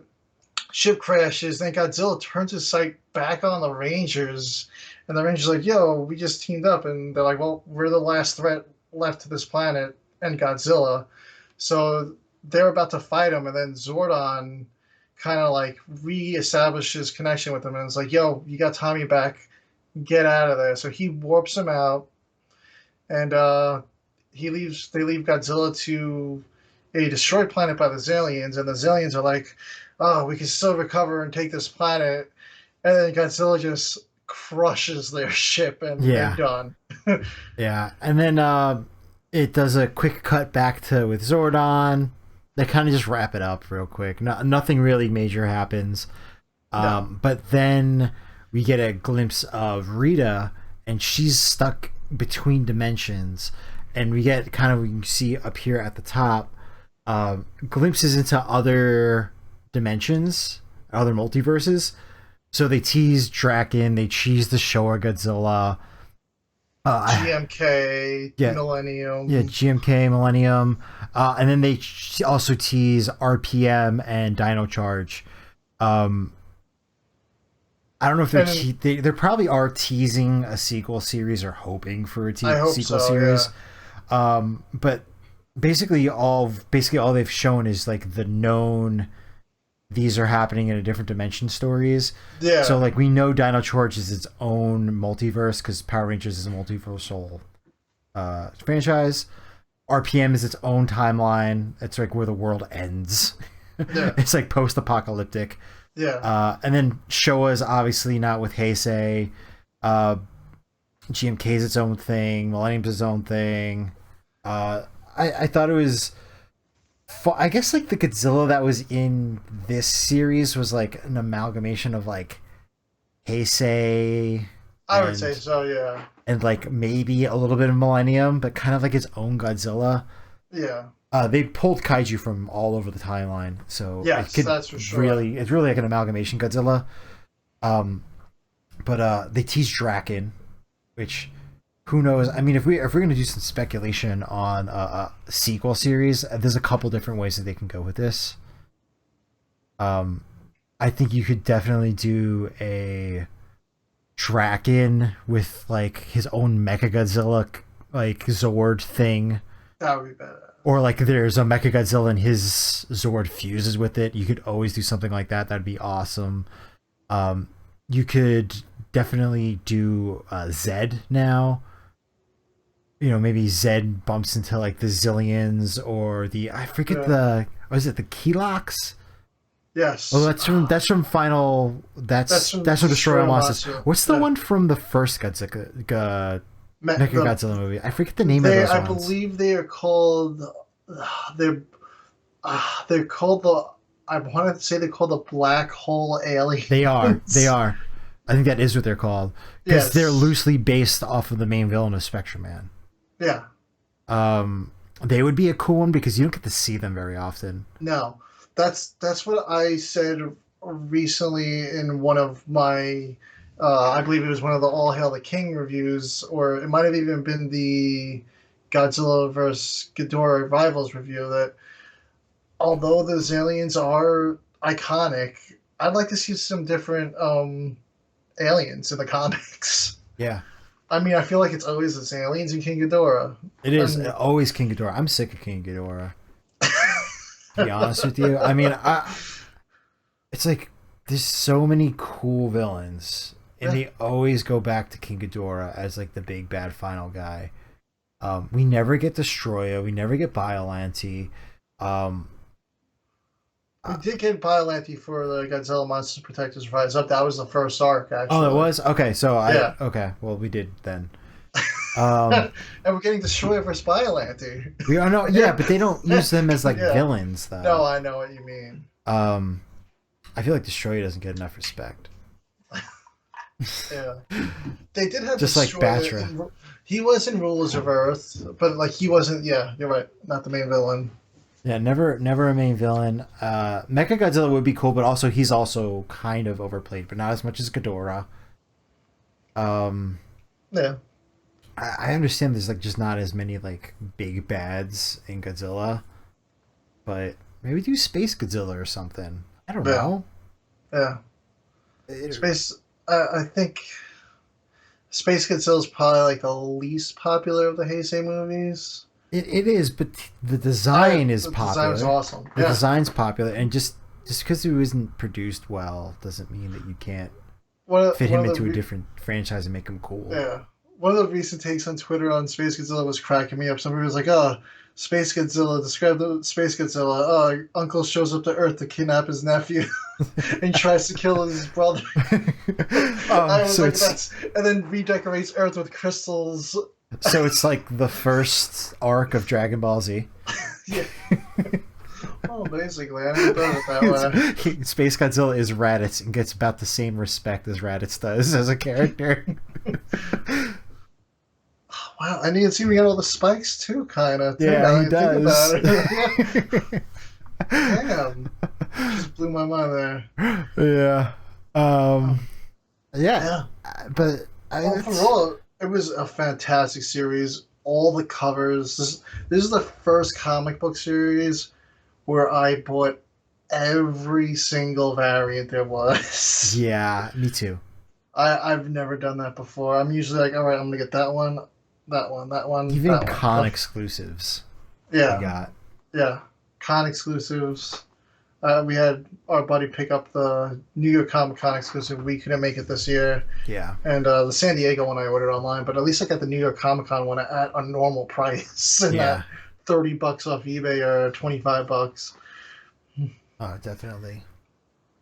ship crashes. Then Godzilla turns his sight back on the Rangers, and the Rangers are like, "Yo, we just teamed up." And they're like, "Well, we're the last threat left to this planet and Godzilla." So they're about to fight him, and then Zordon kind of like reestablishes connection with him, and it's like, "Yo, you got Tommy back. Get out of there." So he warps him out, and they leave Godzilla to a destroyed planet by the Zalians, and the Zalians are like, "Oh, we can still recover and take this planet." And then Godzilla just crushes their ship, and they're done. Yeah, and then it does a quick cut back to with Zordon. They kind of just wrap it up real quick. Nothing really major happens. But then we get a glimpse of Rita, and she's stuck between dimensions. And we get kind of, we can see up here at the top, glimpses into other dimensions, other multiverses. So they tease Draken, they tease the Showa Godzilla. GMK, Millennium. Yeah, GMK, Millennium. And then they also tease RPM and Dino Charge. I don't know if they probably are teasing a sequel series or hoping for a sequel series. Yeah. But basically all they've shown is like the known, these are happening in a different dimension stories. Yeah. So like we know Dino Charge is its own multiverse because Power Rangers is a multiversal franchise. RPM is its own timeline. It's like where the world ends. Yeah. It's like post-apocalyptic. Yeah. And then Showa is obviously not with Heisei. GMK is its own thing. Millennium's its own thing. I thought it was... I guess like the Godzilla that was in this series was like an amalgamation of like Heisei. I would say so, yeah. And like maybe a little bit of Millennium, but kind of like its own Godzilla. Yeah. They pulled Kaiju from all over the timeline, so yes, that's for sure. It's really like an amalgamation Godzilla. But they tease Draken, which who knows? I mean, if we're gonna do some speculation on a sequel series, there's a couple different ways that they can go with this. I think you could definitely do a Draken with like his own Mechagodzilla like Zord thing. That would be better. Or like there's a Mechagodzilla and his Zord fuses with it. You could always do something like that. That'd be awesome. You could definitely do Zed now. Maybe Zed bumps into like the Zillions or I forget what is it, the Keylocks? Yes. Oh, that's from Final. That's from Destroy All Monsters. What's the one from the first Mechagodzilla movie? I forget the name of those ones. I believe they are called. They're called the. I wanted to say they're called the Black Hole Aliens. They are. I think that is what they're called because they're loosely based off of the main villain of Spectrum Man. Yeah. They would be a cool one because you don't get to see them very often. No. That's what I said recently in one of my, I believe it was one of the All Hail the King reviews, or it might have even been the Godzilla vs. Ghidorah Rivals review, that although those aliens are iconic, I'd like to see some different aliens in the comics. Yeah. I mean, I feel like it's always the same aliens in King Ghidorah. It is always King Ghidorah. I'm sick of King Ghidorah. To be honest with you, I mean, it's like there's so many cool villains, and they always go back to King Ghidorah as like the big bad final guy. We never get Destroyer, we never get Biollante. We did get Biollante for the Godzilla Monsters Protectors Rise Up. That was the first arc, actually. Oh, it was? Okay, so okay, well, we did then. And we're getting Destroyer versus Biollante. We are but they don't use them as like villains, though. No, I know what you mean. I feel like Destroyer doesn't get enough respect. Yeah, they did have just Destroyer like Batra. He was in Rulers of Earth, but like he wasn't. Yeah, you're right. Not the main villain. Yeah, never a main villain. Mechagodzilla would be cool, but also he's also kind of overplayed, but not as much as Ghidorah. Yeah. I understand there's like just not as many like big bads in Godzilla, but maybe do Space Godzilla or something. I don't know. Yeah. I think Space Godzilla is probably like the least popular of the Heisei movies. It is, but the design is popular. The design's awesome. The design's popular, and just because it isn't produced well doesn't mean that you can't fit him into a different franchise and make him cool. Yeah. One of the recent takes on Twitter on Space Godzilla was cracking me up. Somebody was like, "Oh, Space Godzilla. Describe the Space Godzilla. Oh, Uncle shows up to Earth to kidnap his nephew and tries to kill his brother." I was like, and then redecorates Earth with crystals. So it's like the first arc of Dragon Ball Z. Yeah. Oh, basically, I never thought it that way. Space Godzilla is Raditz and gets about the same respect as Raditz does as a character. Wow, and you can see we got all the spikes too, kind of. Yeah, he does. Damn, just blew my mind there. Yeah, yeah. But overall, it was a fantastic series. All the covers. This is the first comic book series where I bought every single variant there was. Yeah, me too. I've never done that before. I'm usually like, all right, I'm gonna get that one, that one, that one. Even that con one. exclusives. Yeah. We got. Yeah, con exclusives. We had our buddy pick up the New York Comic Con exclusive. We couldn't make it this year. Yeah. And the San Diego one I ordered online, but at least I got the New York Comic Con one at a normal price. And not $30 off eBay or $25. Oh, definitely.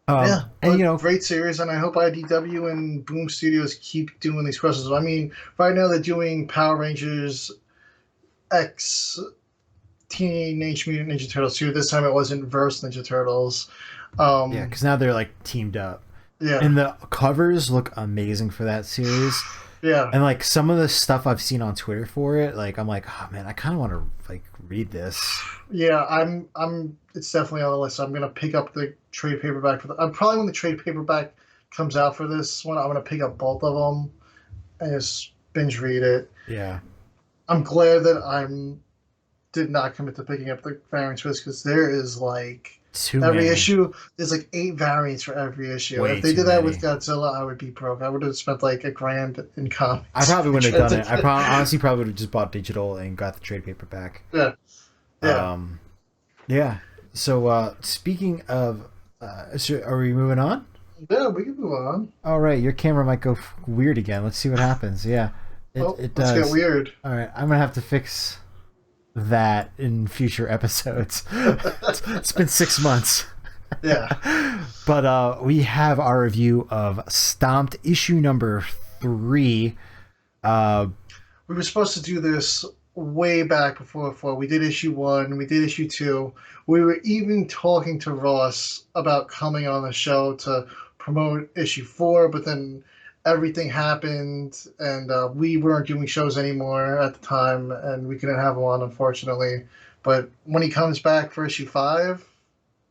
And great series, and I hope IDW and Boom Studios keep doing these crossovers. I mean, right now they're doing Power Rangers X Teenage Mutant Ninja Turtles 2. This time it wasn't Verse Ninja Turtles. Yeah, because now they're like teamed up. Yeah. And the covers look amazing for that series. Yeah. And like some of the stuff I've seen on Twitter for it, like I'm like, oh man, I kind of want to like read this. Yeah, it's definitely on the list. I'm gonna pick up the trade paperback for probably when the trade paperback comes out for this one, I'm gonna pick up both of them and just binge read it. Yeah. I'm glad that did not commit to picking up the variants for this, because there is like Too Every many. issue, there's like 8 variants for every issue. Way If they too did that with many. Godzilla, I would be broke. I would have spent like $1,000 in I comics. probably wouldn't have done it. Honestly probably would have just bought digital and got the trade paperback. Yeah, yeah, Um, yeah. So speaking of, are we moving on? yeah. We can move on. All right, your camera might go weird again. Let's see what happens. Yeah, it Let's does. get weird. All right, I'm gonna have to fix that in future episodes. It's been 6 months. Yeah. But we have our review of Stomped issue number 3. We were supposed to do this way back before we did issue 1, we did issue 2. We were even talking to Ross about coming on the show to promote issue 4, but then everything happened and we weren't doing shows anymore at the time and we couldn't have him on, unfortunately. But when he comes back for issue 5,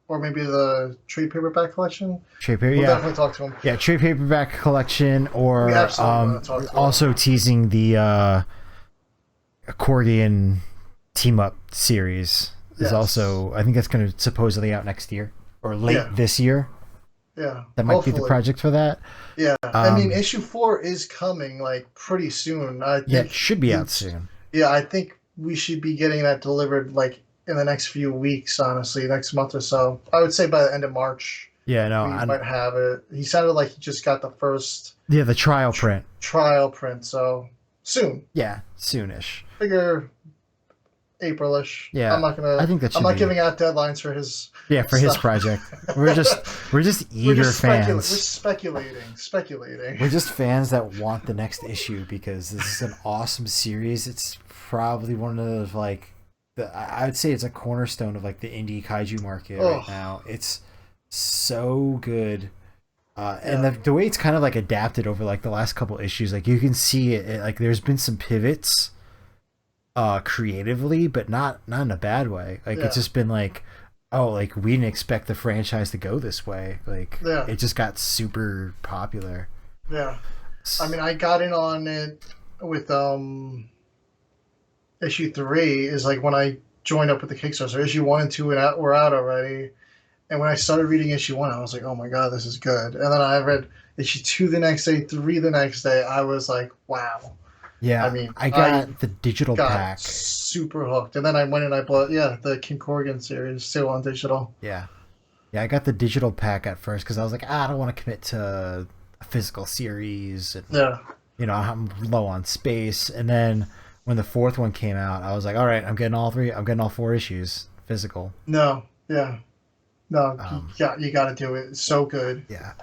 or maybe the trade paperback collection, Trade paper, we'll yeah. definitely talk to him. Yeah, trade paperback collection, or We absolutely wanna talk to him. also teasing the Accordion team up series is Yes. also, I think that's going to supposedly out next year or late this year. Yeah, That might be the project for that. Yeah, I mean, issue 4 is coming like pretty soon. I think, Yeah, it should be out soon. Yeah, I think we should be getting that delivered like in the next few weeks. Honestly, next month or so. I would say by the end of March. Yeah, no, We might have it. He sounded like he just got the first the trial print. trial print, so soon. Yeah, soonish. Figure Aprilish. Yeah, I'm not gonna. I think that should I'm not be- giving out deadlines for his. For his stuff. project. We're just eager We're fans. speculating. We're just fans that want the next issue because this is an awesome series. It's probably one of those I would say it's a cornerstone of like the indie kaiju market right now. It's so good. And the way it's kind of like adapted over like the last couple issues, like you can see it like there's been some pivots creatively, but not in a bad way. Like it's just been like, oh, like we didn't expect the franchise to go this way. Like it just got super popular. Yeah. I mean, I got in on it with issue 3 is like when I joined up with the Kickstarter. So issue 1 and 2 were out already. And when I started reading issue 1, I was like, oh my God, this is good. And then I read issue 2 the next day, 3 the next day. I was like, wow. Yeah, I mean, I got the digital pack. Super hooked. And then I went and I bought, the King-Ohger series still on digital. Yeah, I got the digital pack at first because I was like, I don't want to commit to a physical series. And, I'm low on space. And then when the 4th one came out, I was like, all right, I'm getting all 3. I'm getting all 4 issues physical. No, you got to do it. It's so good. Yeah,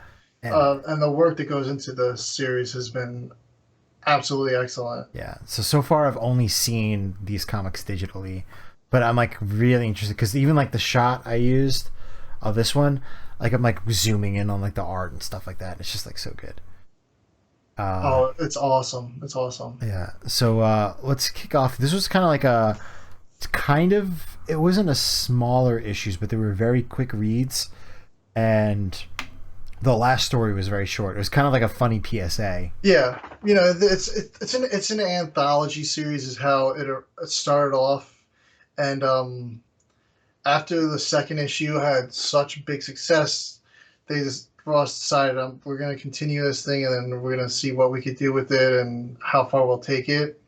and the work that goes into the series has been absolutely excellent. Yeah. So far I've only seen these comics digitally, but I'm like really interested because even like the shot I used of this one, like I'm like zooming in on like the art and stuff like that. It's just like so good. It's awesome. It's awesome. Yeah. So let's kick off. This was kind of like it wasn't a smaller issues, but they were very quick reads, and the last story was very short. It was kind of like a funny PSA. Yeah, it's an anthology series is how it started off, and after the second issue had such big success, Ross decided we're going to continue this thing, and then we're going to see what we could do with it and how far we'll take it.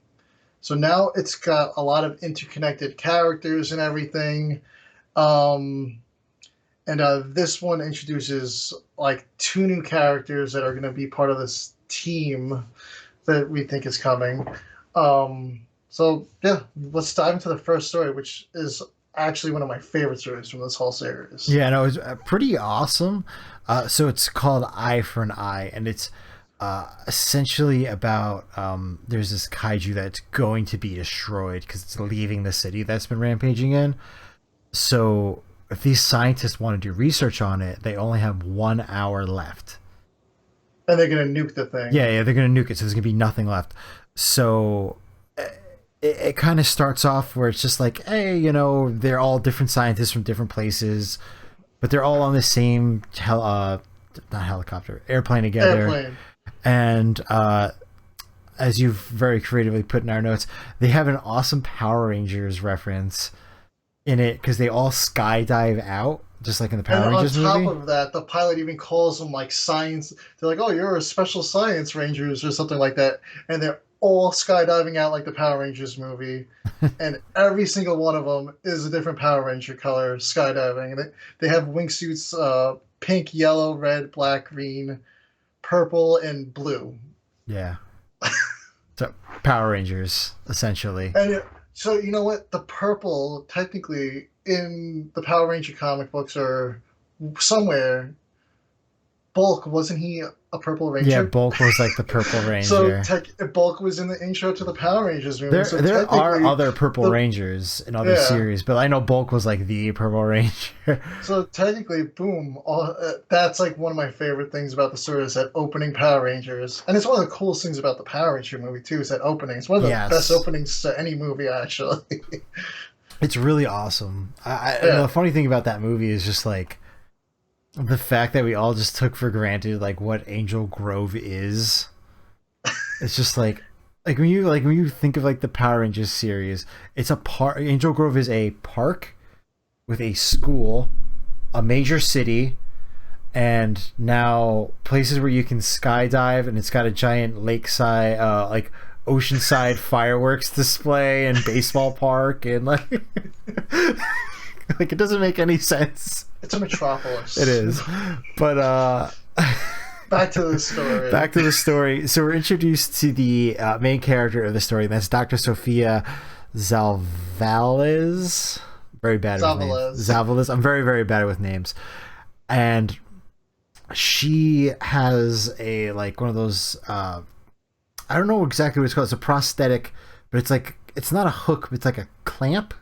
So now it's got a lot of interconnected characters and everything. And this one introduces like 2 new characters that are going to be part of this team that we think is coming. So yeah, let's dive into the first story, which is actually one of my favorite stories from this whole series. Yeah, no, it was pretty awesome. So it's called Eye for an Eye, and it's essentially about there's this kaiju that's going to be destroyed because it's leaving the city that's been rampaging in. So if these scientists want to do research on it, they only have 1 hour left. And they're going to nuke the thing. Yeah, they're going to nuke it, so there's going to be nothing left. So it kind of starts off where it's just like, hey, they're all different scientists from different places, but they're all on the same airplane together. Airplane. And as you've very creatively put in our notes, they have an awesome Power Rangers reference in it because they all skydive out, just like in the Power And on Rangers top movie. of that, the pilot even calls them like science. They're like, "Oh, you're a special science rangers" or something like that, and they're all skydiving out like the Power Rangers movie. And every single one of them is a different Power Ranger color skydiving. And they have wingsuits, pink, yellow, red, black, green, purple, and blue. Yeah. So Power Rangers, essentially. And so you know what? The purple, technically, in the Power Ranger comic books or somewhere, Bulk, wasn't he a Purple Ranger? Yeah, Bulk was like the Purple So Ranger. Bulk was in the intro to the Power Rangers movie. So There are technically, other Purple Rangers in other series, but I know Bulk was like the Purple Ranger. So technically, boom! That's like one of my favorite things about the story is that opening Power Rangers, and it's one of the coolest things about the Power Ranger movie too. Is that opening? It's one of the best openings to any movie, actually. It's really awesome. And the funny thing about that movie is just like the fact that we all just took for granted like what Angel Grove is. It's just like when you think of like the Power Rangers series, it's a park. Angel Grove is a park with a school, a major city, and now places where you can skydive, and it's got a giant lakeside like oceanside fireworks display and baseball park, and like like it doesn't make any sense. It's a metropolis. It is. But back to the story. Back to the story. So we're introduced to the main character of the story. That's Dr. Sophia Zalvalez. Very bad with names. Zalvalez. I'm very, very bad with names. And she has a like one of those I don't know exactly what it's called. It's a prosthetic, but it's like it's not a hook, it's like a clamp.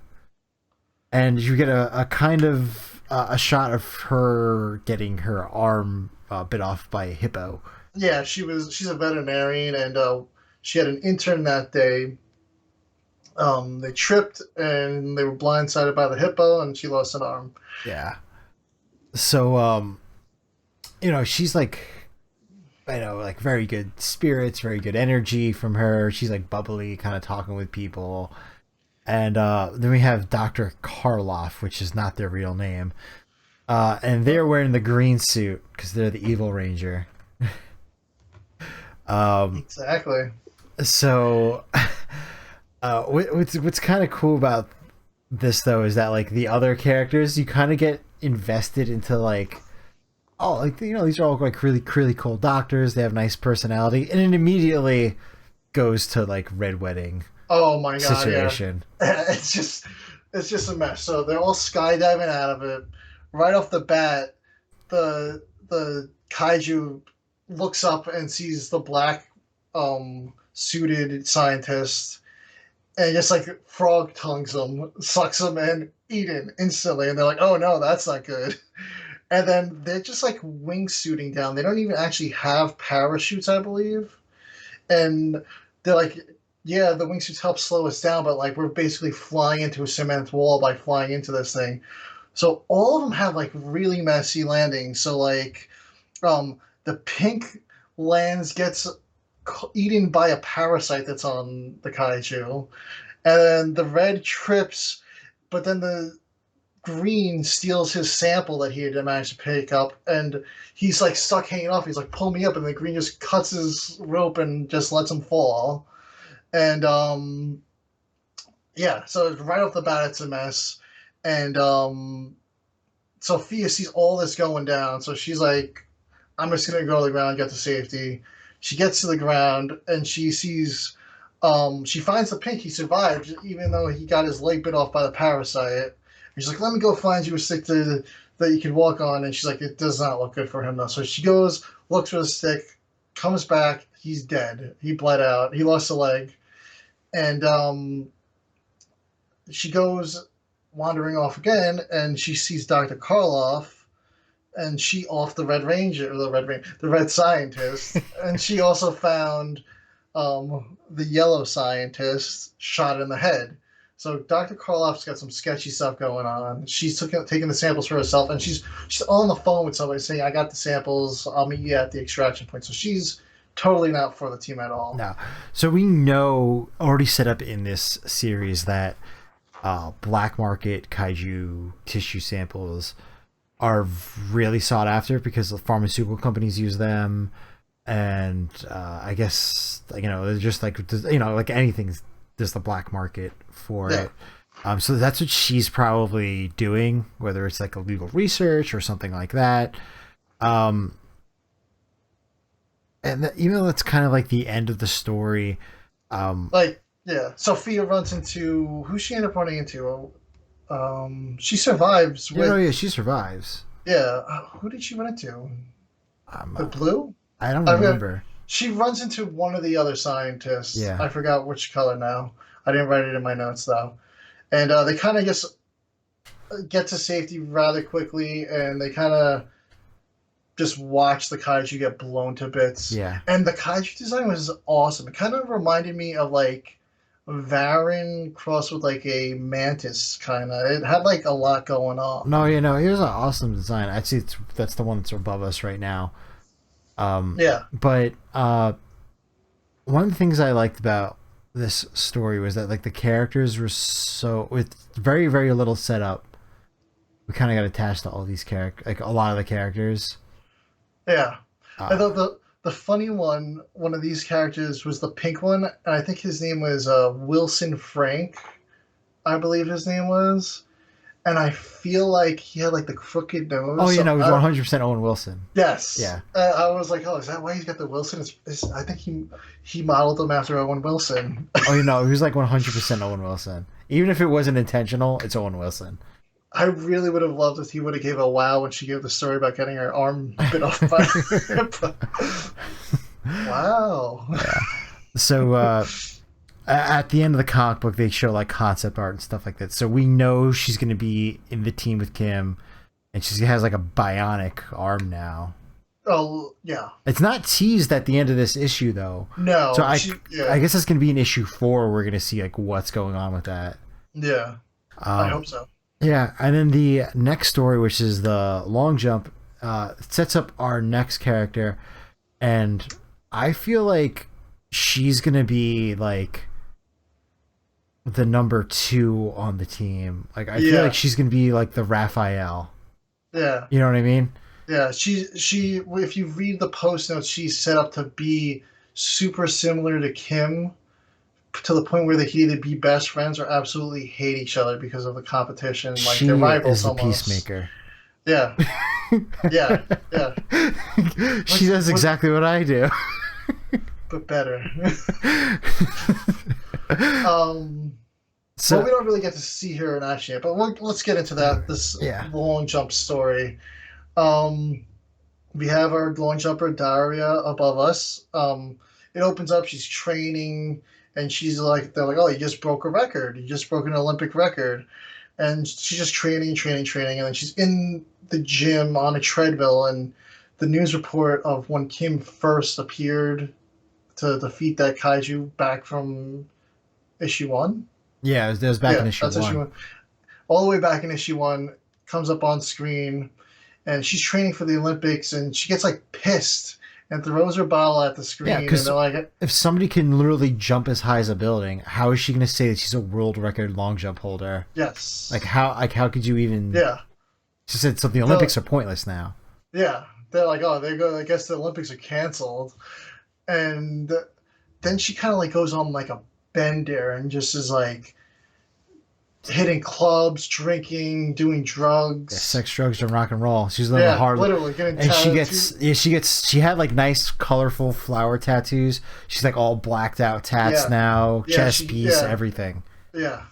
And you get a kind of a shot of her getting her arm bit off by a hippo. Yeah, she's a veterinarian, and she had an intern that day. They tripped and they were blindsided by the hippo, and she lost an arm. Yeah. So you know, she's like, I know, like very good spirits, very good energy from her. She's like bubbly, kind of talking with people. And then we have Dr. Karloff, which is not their real name. And they're wearing the green suit because they're the evil ranger. Exactly. So what's kind of cool about this, though, is that like the other characters, you kind of get invested into like, oh, like, you know, these are all like really, really cool doctors. They have nice personality. And it immediately goes to like Red Wedding. Oh my god! Situation. Yeah. It's just a mess. So they're all skydiving out of it. Right off the bat, the kaiju looks up and sees the black suited scientist, and just like frog tongues him, sucks him, and eat him instantly. And they're like, "Oh no, that's not good." And then they're just like wingsuiting down. They don't even actually have parachutes, I believe. And they're like, yeah, the wingsuits help slow us down, but like we're basically flying into a cement wall by flying into this thing. So all of them have like really messy landings. So like, the pink gets eaten by a parasite that's on the kaiju, and then the red trips, but then the green steals his sample that he had managed to pick up, and he's like stuck hanging off. He's like, "Pull me up," and the green just cuts his rope and just lets him fall. And yeah, so right off the bat, it's a mess. And Sophia sees all this going down, so she's like, I'm just gonna go to the ground and get to safety. She gets to the ground and she sees, she finds the pink. He survived, even though he got his leg bit off by the parasite. And she's like, let me go find you a stick that you can walk on. And she's like, it does not look good for him though. So she goes, looks for the stick, comes back, he's dead. He bled out. He lost a leg. And she goes wandering off again, and she sees Dr. Karloff, and she off the the red scientist, and she also found the yellow scientist shot in the head. So Dr. Karloff's got some sketchy stuff going on. She's taking the samples for herself, and she's on the phone with somebody saying, "I got the samples. I'll meet you at the extraction point." So she's totally not for the team at all. No. So we know, already set up in this series, that black market kaiju tissue samples are really sought after because the pharmaceutical companies use them, and I guess they're just like like anything's there's the black market for it. So that's what she's probably doing, whether it's like illegal research or something like that. And even though that's kind of like the end of the story, Sophia runs into who she ended up running into. She survives. She survives. Yeah, who did she run into? The Blue? I don't remember. She runs into one of the other scientists. Yeah, I forgot which color now. I didn't write it in my notes though. And they kind of just get to safety rather quickly, and they kind of just watch the kaiju get blown to bits. Yeah. And the kaiju design was awesome. It kind of reminded me of like Varan crossed with like a mantis kind of. It had like a lot going on. No, here's an awesome design. I'd say that's the one that's above us right now. But one of the things I liked about this story was that like the characters were so with very very little setup. We kind of got attached to all these characters, like a lot of the characters. Yeah, I thought the funny one of these characters was the pink one, and I think his name was Wilson Frank, I believe his name was, and I feel like he had like the crooked nose. Oh, it was 100% Owen Wilson. Yes. Yeah. I was like, oh, is that why he's got the Wilson? I think he modeled him after Owen Wilson. Oh, he was like 100% Owen Wilson. Even if it wasn't intentional, it's Owen Wilson. I really would have loved if he would have gave a wow when she gave the story about getting her arm bit off by Wow. Yeah. So at the end of the comic book, they show like concept art and stuff like that. So we know she's going to be in the team with Kim, and she has like a bionic arm now. Oh, yeah. It's not teased at the end of this issue, though. No. So I guess it's going to be in issue 4. We're going to see like what's going on with that. Yeah. I hope so. Yeah, and then the next story, which is the long jump, sets up our next character, and I feel like she's gonna be like the number 2 on the team. Like I feel like she's gonna be like the Raphael. Yeah. You know what I mean? Yeah. She. If you read the post notes, she's set up to be super similar to Kim, to the point where they can either be best friends or absolutely hate each other because of the competition. Like they're rivals is almost. The peacemaker. Yeah. Yeah. She does exactly what I do. But better. So we don't really get to see her in action yet, but let's get into that. This long jump story. We have our long jumper Daria above us. It opens up. She's training. And they're like, oh, you just broke a record. You just broke an Olympic record. And she's just training. And then she's in the gym on a treadmill. And the news report of when Kim first appeared to defeat that kaiju back from issue 1. Yeah, it was back in issue 1. Issue 1. All the way back in issue 1, comes up on screen. And she's training for the Olympics. And she gets like pissed and throws her bottle at the screen. Yeah, because like, if somebody can literally jump as high as a building, how is she going to say that she's a world record long jump holder? Yes. Like how could you even? Yeah. She said so. The Olympics are pointless now. Yeah, they're like, oh, they go. I guess the Olympics are canceled, and then she kind of like goes on like a bender and just is like hitting clubs, drinking, doing drugs. Yeah, sex, drugs, and rock and roll. She's living a hard literally getting and she had like nice colorful flower tattoos. She's like all blacked out tats now, chest piece, everything. Yeah.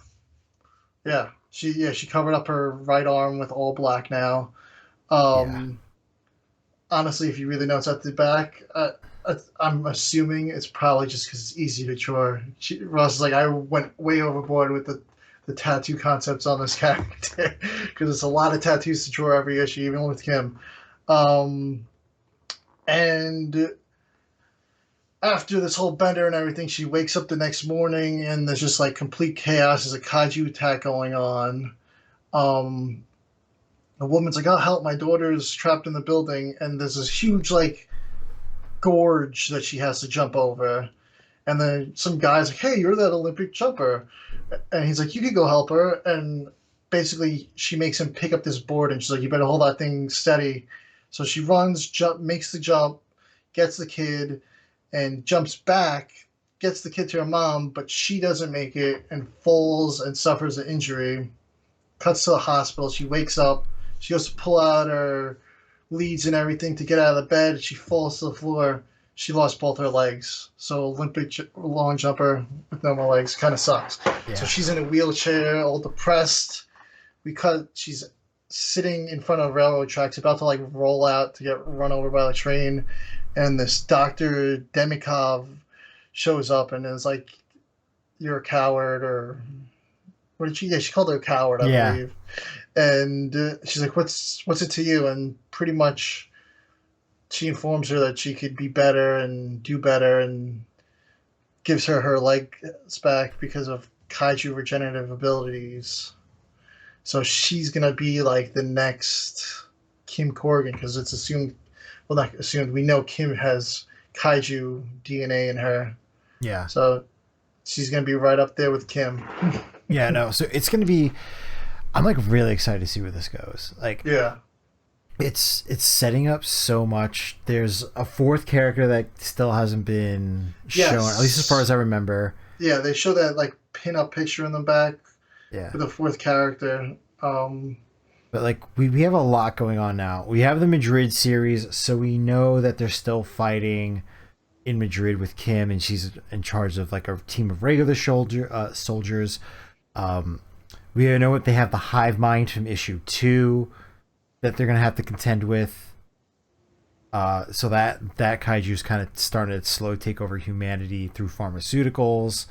She covered up her right arm with all black now. Honestly, if you really notice at the back, I'm assuming it's probably just because it's easy to draw. Ross is like, I went way overboard with the tattoo concepts on this character because it's a lot of tattoos to draw every issue, even with Kim. And after this whole bender and everything, she wakes up the next morning and there's just like complete chaos. There's a kaiju attack going on. The woman's like, oh, help, my daughter's trapped in the building. And there's this huge like gorge that she has to jump over. And then some guy's like, "Hey, you're that Olympic jumper," and he's like, "You could go help her." And basically, she makes him pick up this board, and she's like, "You better hold that thing steady." So she runs, makes the jump, gets the kid, and jumps back, gets the kid to her mom, but she doesn't make it and falls and suffers an injury. Cuts to the hospital. She wakes up. She goes to pull out her leads and everything to get out of the bed. She falls to the floor. She lost both her legs. So Olympic long jumper with no more legs kind of sucks. Yeah. So she's in a wheelchair, all depressed. She's sitting in front of railroad tracks, about to like roll out to get run over by the train, and this Dr. Demikov shows up and is like, "You're a coward," or what did she? Yeah, she called her a coward, I believe. And she's like, "What's it to you?" And pretty much, she informs her that she could be better and do better, and gives her legs back because of kaiju regenerative abilities. So she's gonna be like the next Kim Corrigan, because it's assumed, well, not assumed, we know Kim has kaiju DNA in her. Yeah. So she's gonna be right up there with Kim. Yeah, no. So it's gonna be. I'm like really excited to see where this goes. Like, Yeah. it's setting up so much. There's a fourth character that still hasn't been shown, at least as far as I remember. Yeah, they show that like pin-up picture in the back. Yeah. With the fourth character. But like we have a lot going on now. We have the Madrid series, so we know that they're still fighting in Madrid with Kim, and she's in charge of like a team of regular soldiers. We know what they have, the hive mind from issue 2 that they're gonna have to contend with. So that kaiju's kind of starting to slow take over humanity through pharmaceuticals.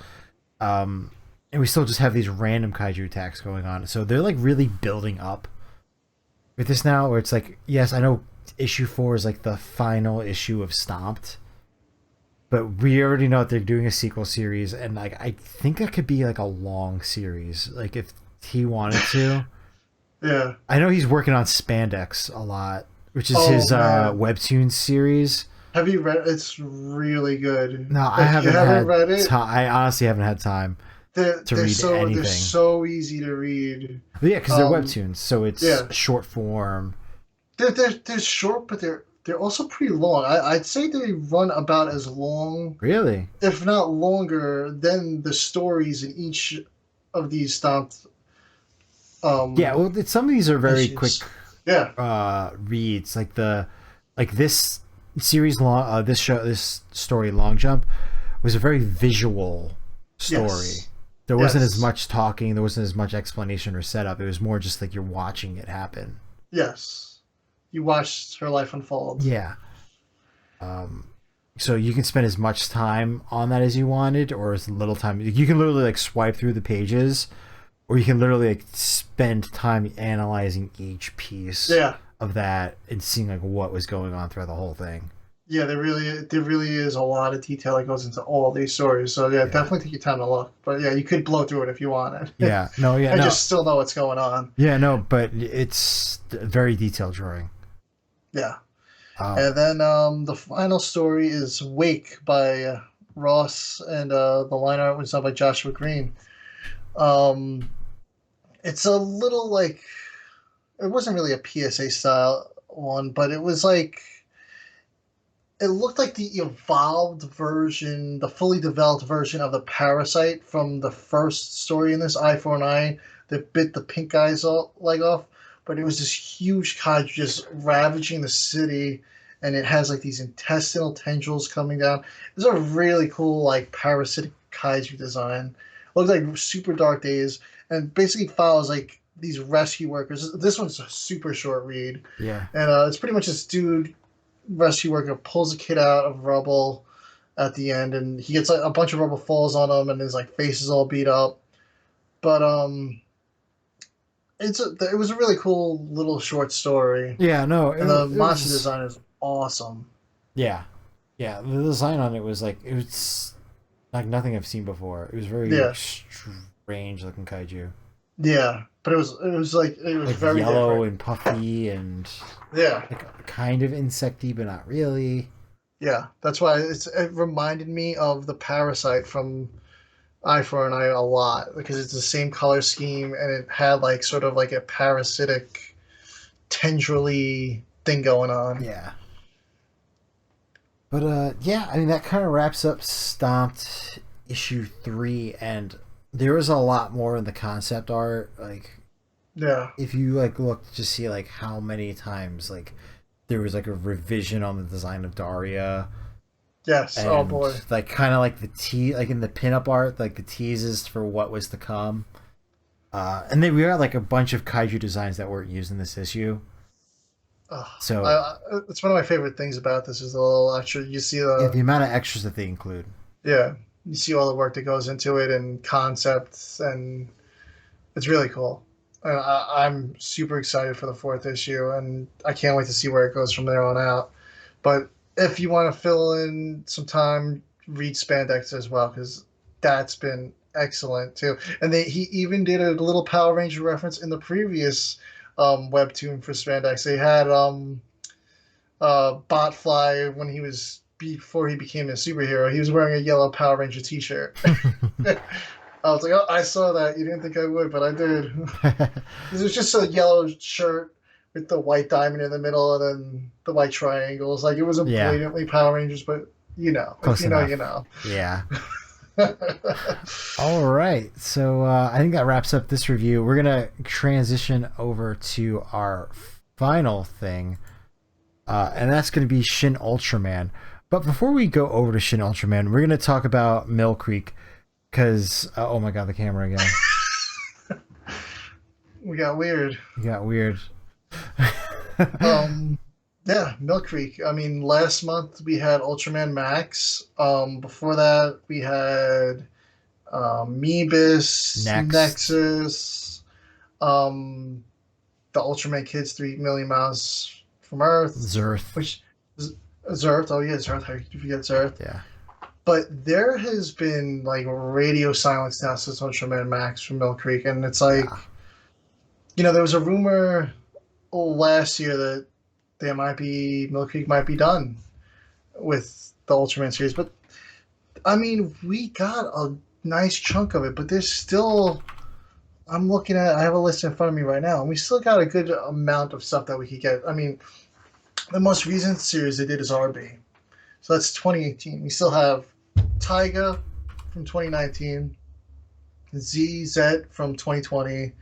And we still just have these random kaiju attacks going on. So they're like really building up with this now, where it's like, yes, I know issue 4 is like the final issue of Stomped, but we already know that they're doing a sequel series, and like I think that could be like a long series, like if he wanted to. Yeah. I know he's working on Spandex a lot, which is his webtoon series. Have you read it? It's really good. No, I haven't read it. I honestly haven't had time. To read anything. They're so easy to read. Yeah, because they're webtoons, so it's short form. They're short, but they're also pretty long. I'd say they run about as long, really, if not longer, than the stories in each of these Stomped. Yeah, well, some of these are very quick. Yeah. Reads like this series long. This story, Long Jump, was a very visual story. Yes. There wasn't as much talking. There wasn't as much explanation or setup. It was more just like you're watching it happen. Yes. You watched her life unfold. Yeah. So you can spend as much time on that as you wanted, or as little time. You can literally like swipe through the pages, or you can literally like spend time analyzing each piece of that and seeing like what was going on throughout the whole thing. Yeah, there really is a lot of detail that goes into all these stories. So yeah, definitely take your time to look. But yeah, you could blow through it if you wanted. Yeah, no, yeah, I just still know what's going on. Yeah, no, but it's a very detailed drawing. Yeah, and then the final story is Wake by Ross, and the line art was done by Joshua Green. It's a little like, it wasn't really a PSA style one, but it was like, it looked like the evolved version, the fully developed version of the Parasite from the first story in this, Eye for an Eye, that bit the pink guy's leg off. But it was this huge kaiju just ravaging the city, and it has like these intestinal tendrils coming down. It's a really cool like parasitic kaiju design. It looks like Super Dark Days, and basically follows like these rescue workers. This one's a super short read. Yeah. And it's pretty much this dude, rescue worker, pulls a kid out of rubble at the end, and he gets like a bunch of rubble falls on him, and his like face is all beat up. But it was a really cool little short story. Yeah, no, and the monster design is awesome. Yeah, yeah, the design on it was like, it was like nothing I've seen before. It was very strange looking kaiju. Yeah, but it was like very yellow different. And puffy and like kind of insecty, but not really. Yeah, that's why it reminded me of the Parasite from Eye for an Eye a lot because it's the same color scheme and it had like sort of like a parasitic, tendrily thing going on. Yeah. But yeah, I mean that kind of wraps up Stomped issue 3, and there was a lot more in the concept art. Like, Yeah. if you like look to see like how many times like there was like a revision on the design of Daria, Yes. Oh and boy. like kind of like like in the pinup art, like the teases for what was to come. And then we got like a bunch of kaiju designs that weren't used in this issue. Ugh. So It's one of my favorite things about this is the little extra. You see yeah, the the amount of extras that they include. yeah, you see all the work that goes into it and concepts, and it's really cool. I'm super excited for the fourth issue, and I can't wait to see where it goes from there on out. But if you want to fill in some time, read Spandex as well because that's been excellent too. And he even did a little Power Ranger reference in the previous webtoon for Spandex. They had Botfly when he was before he became a superhero. He was wearing a yellow Power Ranger T-shirt. I was like, oh, I saw that. You didn't think I would, but I did. It was just a yellow shirt with the white diamond in the middle and then the white triangles. Like it wasn't blatantly Power Rangers, but you know, Close if you enough. know, you know. Yeah. All right. So I think that wraps up this review. We're going to transition over to our final thing, and that's going to be Shin Ultraman. But before we go over to Shin Ultraman, we're going to talk about Millcreek because, oh my God, the camera again. We got weird. You got weird. Yeah, Millcreek. I mean, last month we had Ultraman Max. Before that we had Meebus, Nexus, the Ultraman Kids 3 Million Miles from Earth. Zerth. Which Zerth. Oh yeah, Zerth. How could you forget Zerth? Yeah. But there has been like radio silence now since Ultraman Max from Millcreek, and it's like, you know, there was a rumor last year that Millcreek might be done with the Ultraman series, but I mean, we got a nice chunk of it, but there's still. I have a list in front of me right now, and we still got a good amount of stuff that we could get. I mean, the most recent series they did is RB, so that's 2018. We still have Taiga from 2019, ZZ from 2020,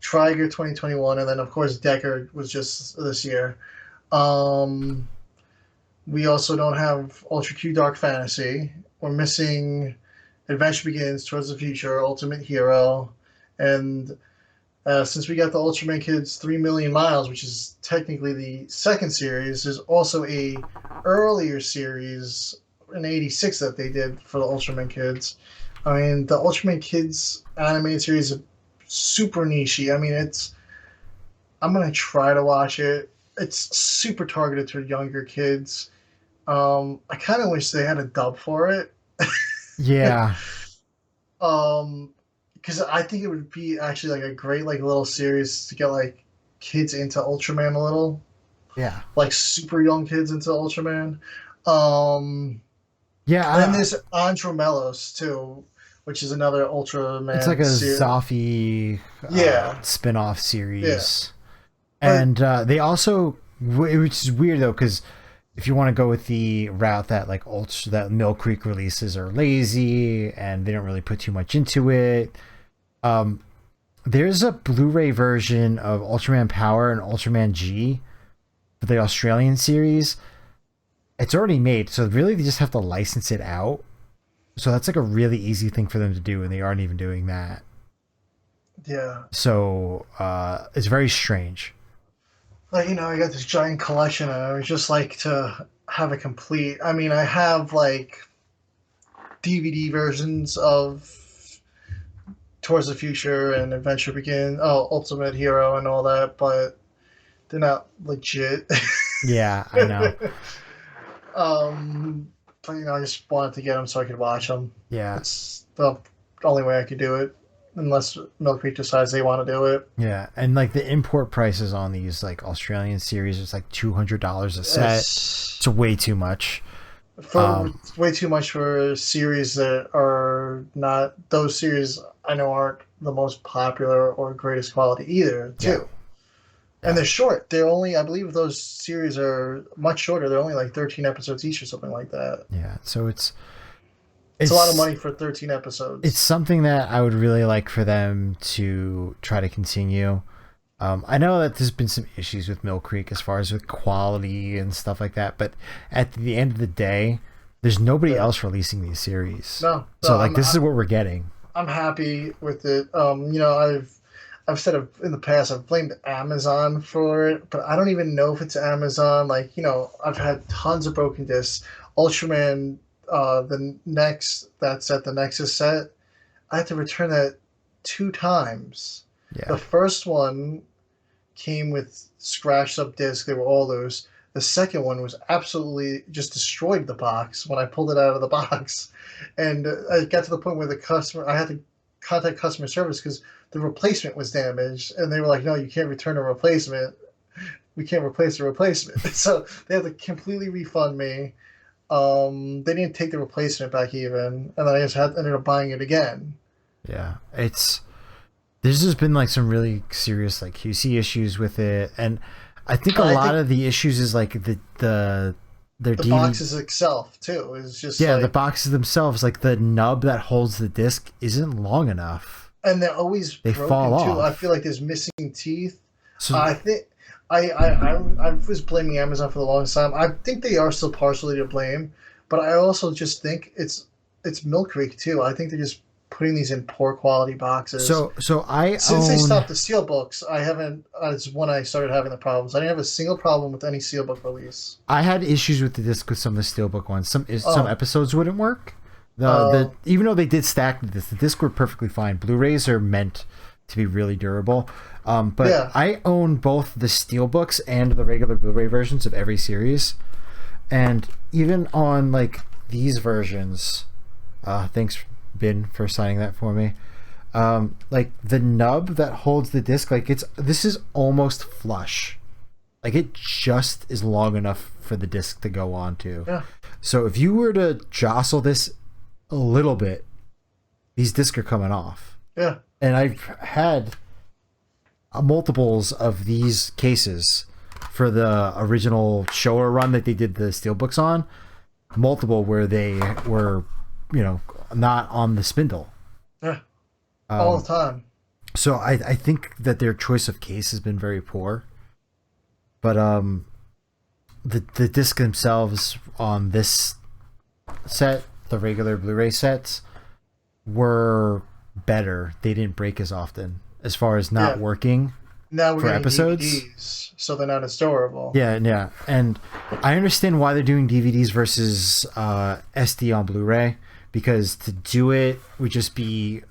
Triger 2021, and then of course Decker was just this year. We also don't have Ultra Q Dark Fantasy. We're missing Adventure Begins, Towards the Future, Ultimate Hero, and since we got the Ultraman Kids 3 Million Miles, which is technically the second series, there's also a earlier series in '86 that they did for the Ultraman Kids. I mean, the Ultraman Kids animated series is super niche-y. I mean, I'm gonna try to watch it. It's super targeted to younger kids. I kind of wish they had a dub for it. Yeah. Because I think it would be actually like a great like little series to get like kids into Ultraman a little. Yeah. Like super young kids into Ultraman. Yeah. And then there's Andromelos too, which is another Ultraman. It's like a Zoffy spin-off series. Yeah. And they also, which is weird though, because if you want to go with the route that like that Millcreek releases are lazy and they don't really put too much into it, there's a Blu-ray version of Ultraman Power and Ultraman G for the Australian series. It's already made, so really they just have to license it out. So that's like a really easy thing for them to do, and they aren't even doing that. Yeah. So it's very strange. Like, you know, I got this giant collection, and I would just like to have it complete. I mean, I have like DVD versions of Towards the Future and Adventure Begin, Ultimate Hero and all that, but they're not legit. Yeah, I know. But, you know, I just wanted to get them so I could watch them. Yeah. It's the only way I could do it, unless Millcreek decides they want to do it. Yeah, and like the import prices on these like Australian series is like $200 a set. It's way too much. For way too much for series that are not those series I know aren't the most popular or greatest quality either too. Yeah. And they're short. They're only, I believe those series are much shorter. They're only like 13 episodes each or something like that. Yeah. So it's a lot of money for 13 episodes. It's something that I would really like for them to try to continue. I know that there's been some issues with Millcreek as far as with quality and stuff like that, but at the end of the day, there's nobody else releasing these series. So this is what we're getting. I'm happy with it. I've said in the past I've blamed Amazon for it, but I don't even know if it's Amazon. Like, I've had tons of broken discs. Ultraman, that's at the Nexus set, I had to return that 2 times. Yeah. The first one came with scratched up discs. They were all loose. The second one was absolutely just destroyed the box when I pulled it out of the box. And I got to the point where I had to contact customer service because the replacement was damaged. And they were like, no, you can't return a replacement. We can't replace the replacement. So they had to completely refund me. They didn't take the replacement back even. And then I just ended up buying it again. Yeah. There's just been like some really serious like QC issues with it, and I think a lot of the issues is like the boxes itself too is just the boxes themselves, like the nub that holds the disc isn't long enough, and they fall off too. I feel like there's missing teeth. So I think I was blaming Amazon for the longest time. I think they are still partially to blame, but I also just think it's Millcreek too. I think they're just putting these in poor quality boxes. Since they stopped the steelbooks, I haven't. It's when I started having the problems. I didn't have a single problem with any steelbook release. I had issues with the disc with some of the steelbook ones. Some episodes wouldn't work. Even though they did stack the disc were perfectly fine. Blu-rays are meant to be really durable. I own both the steelbooks and the regular Blu-ray versions of every series, and even on like these versions, thanks Ben for signing that for me. Like the nub that holds the disc, like this is almost flush. Like it just is long enough for the disc to go onto. Yeah. So if you were to jostle this a little bit, these discs are coming off. Yeah. And I've had multiples of these cases for the original Showa run that they did the steelbooks on. Multiple where they were, not on the spindle. Yeah. All the time. So I think that their choice of case has been very poor. But the disc themselves on this set, the regular Blu-ray sets, were better. They didn't break as often as far as not working now we're for episodes. DVDs, so they're not as durable. Yeah. And I understand why they're doing DVDs versus SD on Blu-ray, because to do it would just be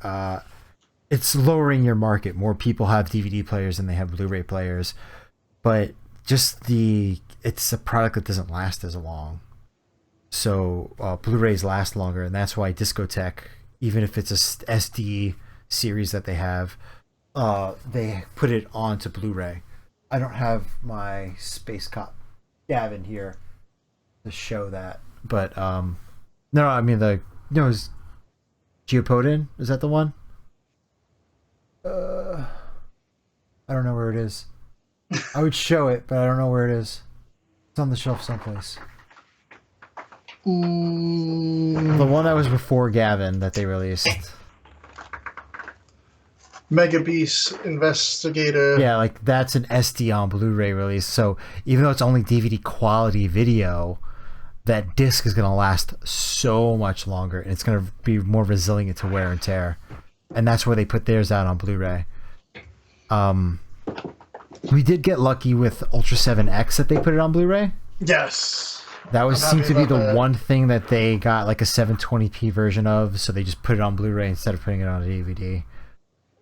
it's lowering your market. More people have DVD players than they have Blu-ray players, but it's a product that doesn't last as long. So Blu-rays last longer, and that's why Discotech, even if it's a SD series that they have, they put it onto Blu-ray. I don't have my Space Cop Gavin here to show that, but no, I mean is Geopodin? Is that the one? I don't know where it is. I would show it, but I don't know where it is. It's on the shelf someplace. The one that was before Gavin that they released. Mega Beast Investigator. Yeah, like that's an SD on Blu-ray release. So even though it's only DVD quality video, that disc is going to last so much longer, and it's going to be more resilient to wear and tear. And that's where they put theirs out on Blu-ray. We did get lucky with Ultra 7X that they put it on Blu-ray. Yes. That seemed to be the one thing that they got like a 720p version of, so they just put it on Blu-ray instead of putting it on a DVD.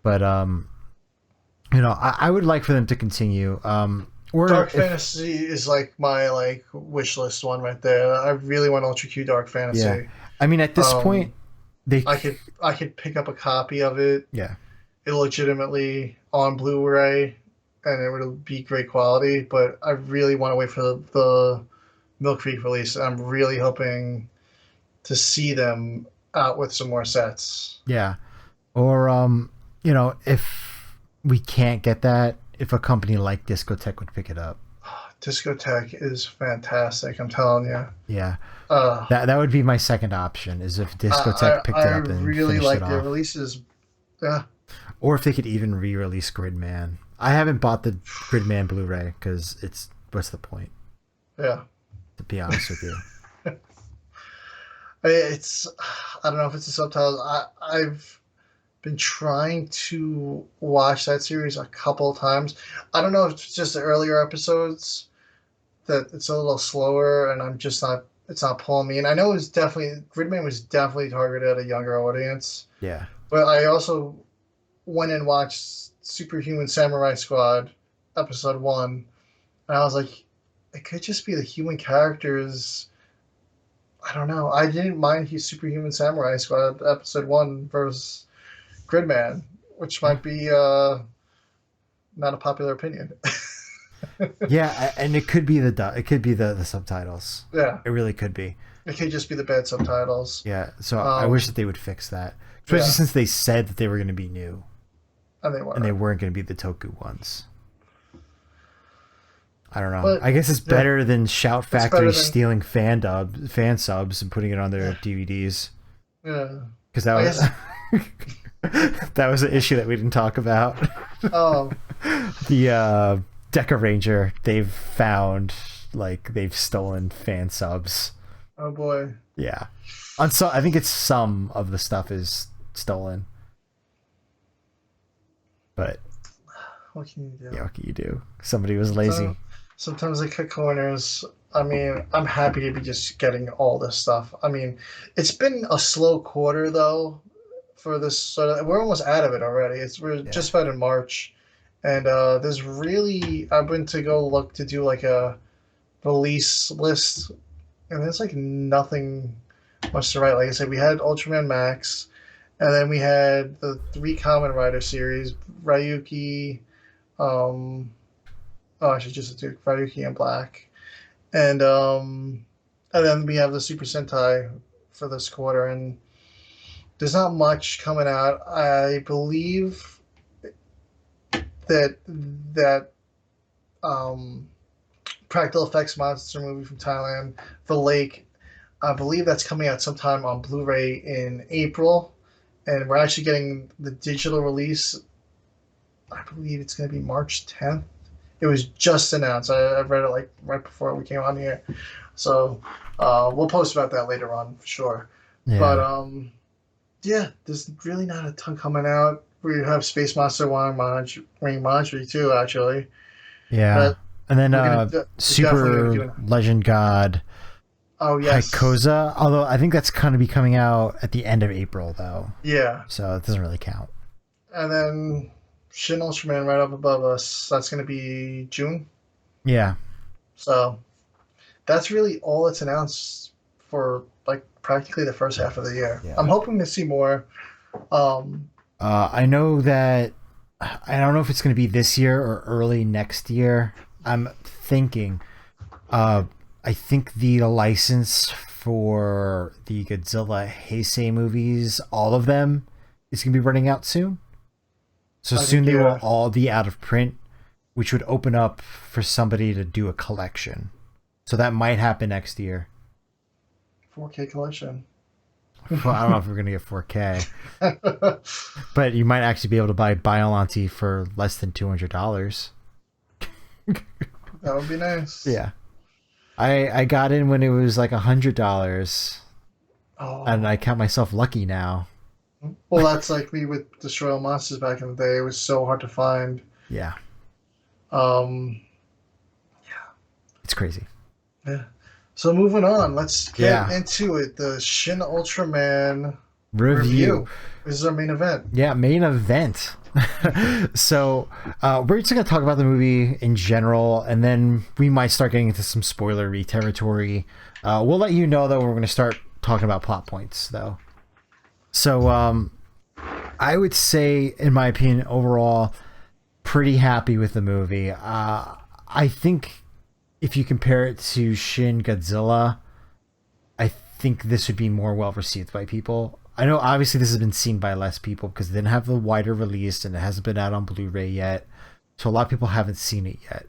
But I would like for them to continue. Dark Fantasy is like my wish list one right there. I really want Ultra Q Dark Fantasy. Yeah. I mean, at this point, I could pick up a copy of it. Yeah. Illegitimately on Blu-ray, and it would be great quality. But I really want to wait for the Millcreek release. I'm really hoping to see them out with some more sets. Yeah. Or, if we can't get that, if a company like Discotech would pick it up. Discotech is fantastic. I'm telling you. Yeah. Uh, That would be my second option, is if Discotech picked I it up and really finished it like their off. releases. Yeah. Or if they could even re-release Gridman. I haven't bought the Gridman Blu-ray because what's the point? Yeah. To be honest with you. It's, I don't know if it's the subtitles. I've been trying to watch that series a couple of times. I don't know if it's just the earlier episodes that it's a little slower and I'm just not, it's not pulling me. And I know Gridman was definitely targeted at a younger audience. Yeah. But I also went and watched Superhuman Samurai Squad episode 1, and I was like, it could just be the human characters. I don't know. I didn't mind Superhuman Samurai Squad episode 1 versus Gridman, which might be not a popular opinion. Yeah, and it could be the subtitles. Yeah, it really could be. It could just be the bad subtitles. Yeah, so I wish that they would fix that, especially since they said that they were going to be new, and they weren't. And they weren't going to be the Toku ones. I don't know. But, I guess it's better than Shout Factory stealing fan subs and putting it on their DVDs. Yeah, because that was that was an issue that we didn't talk about. Oh, the Deca Ranger, they've stolen fan subs. Oh boy. Yeah. I think it's some of the stuff is stolen. But what can you do? Yeah, what can you do? Somebody was lazy. Sometimes they cut corners. I mean, I'm happy to be just getting all this stuff. I mean, it's been a slow quarter though for this sort of, we're almost out of it already. We're just about in March. And there's really, I went to go look to do like a release list, and there's like nothing much to write. Like I said, we had Ultraman Max, and then we had the 3 Kamen Rider series, Ryuki, I should just do Ryuki and Black, and then we have the Super Sentai for this quarter, and there's not much coming out. I believe that practical effects monster movie from Thailand, The Lake, I believe that's coming out sometime on Blu-ray in April, and we're actually getting the digital release. I believe it's going to be March 10th. It was just announced. I read it like right before we came on here, so we'll post about that later on for sure. Yeah. But yeah, there's really not a ton coming out. We have Space Monster Wing Manji too, actually. Yeah. But and then Super Legend God. Oh, yes. Haikoza, although I think that's going to be coming out at the end of April, though. Yeah. So it doesn't really count. And then Shin Ultraman right up above us. That's going to be June. Yeah. So that's really all that's announced for like practically the first half of the year. Yeah. I'm hoping to see more. I know that I don't know if it's going to be this year or early next year. I'm thinking. I think the license for the Godzilla Heisei movies, all of them, is going to be running out soon. So soon they will all be out of print, which would open up for somebody to do a collection. So that might happen next year. 4K collection. Well, I don't know if we're going to get 4K. But you might actually be able to buy Biollante for less than $200. That would be nice. Yeah. I got in when it was like $100. Oh. And I count myself lucky now. Well, that's like me with Destroy All Monsters back in the day. It was so hard to find. Yeah. Yeah. It's crazy. Yeah. So moving on, let's get into it. The Shin Ultraman review. This is our main event. Yeah, main event. So we're just going to talk about the movie in general, and then we might start getting into some spoilery territory. We'll let you know, though, we're going to start talking about plot points, though. So I would say, in my opinion, overall, pretty happy with the movie. I think if you compare it to Shin Godzilla, I think this would be more well received by people. I know obviously this has been seen by less people because they didn't have the wider release and it hasn't been out on Blu-ray yet. So a lot of people haven't seen it yet.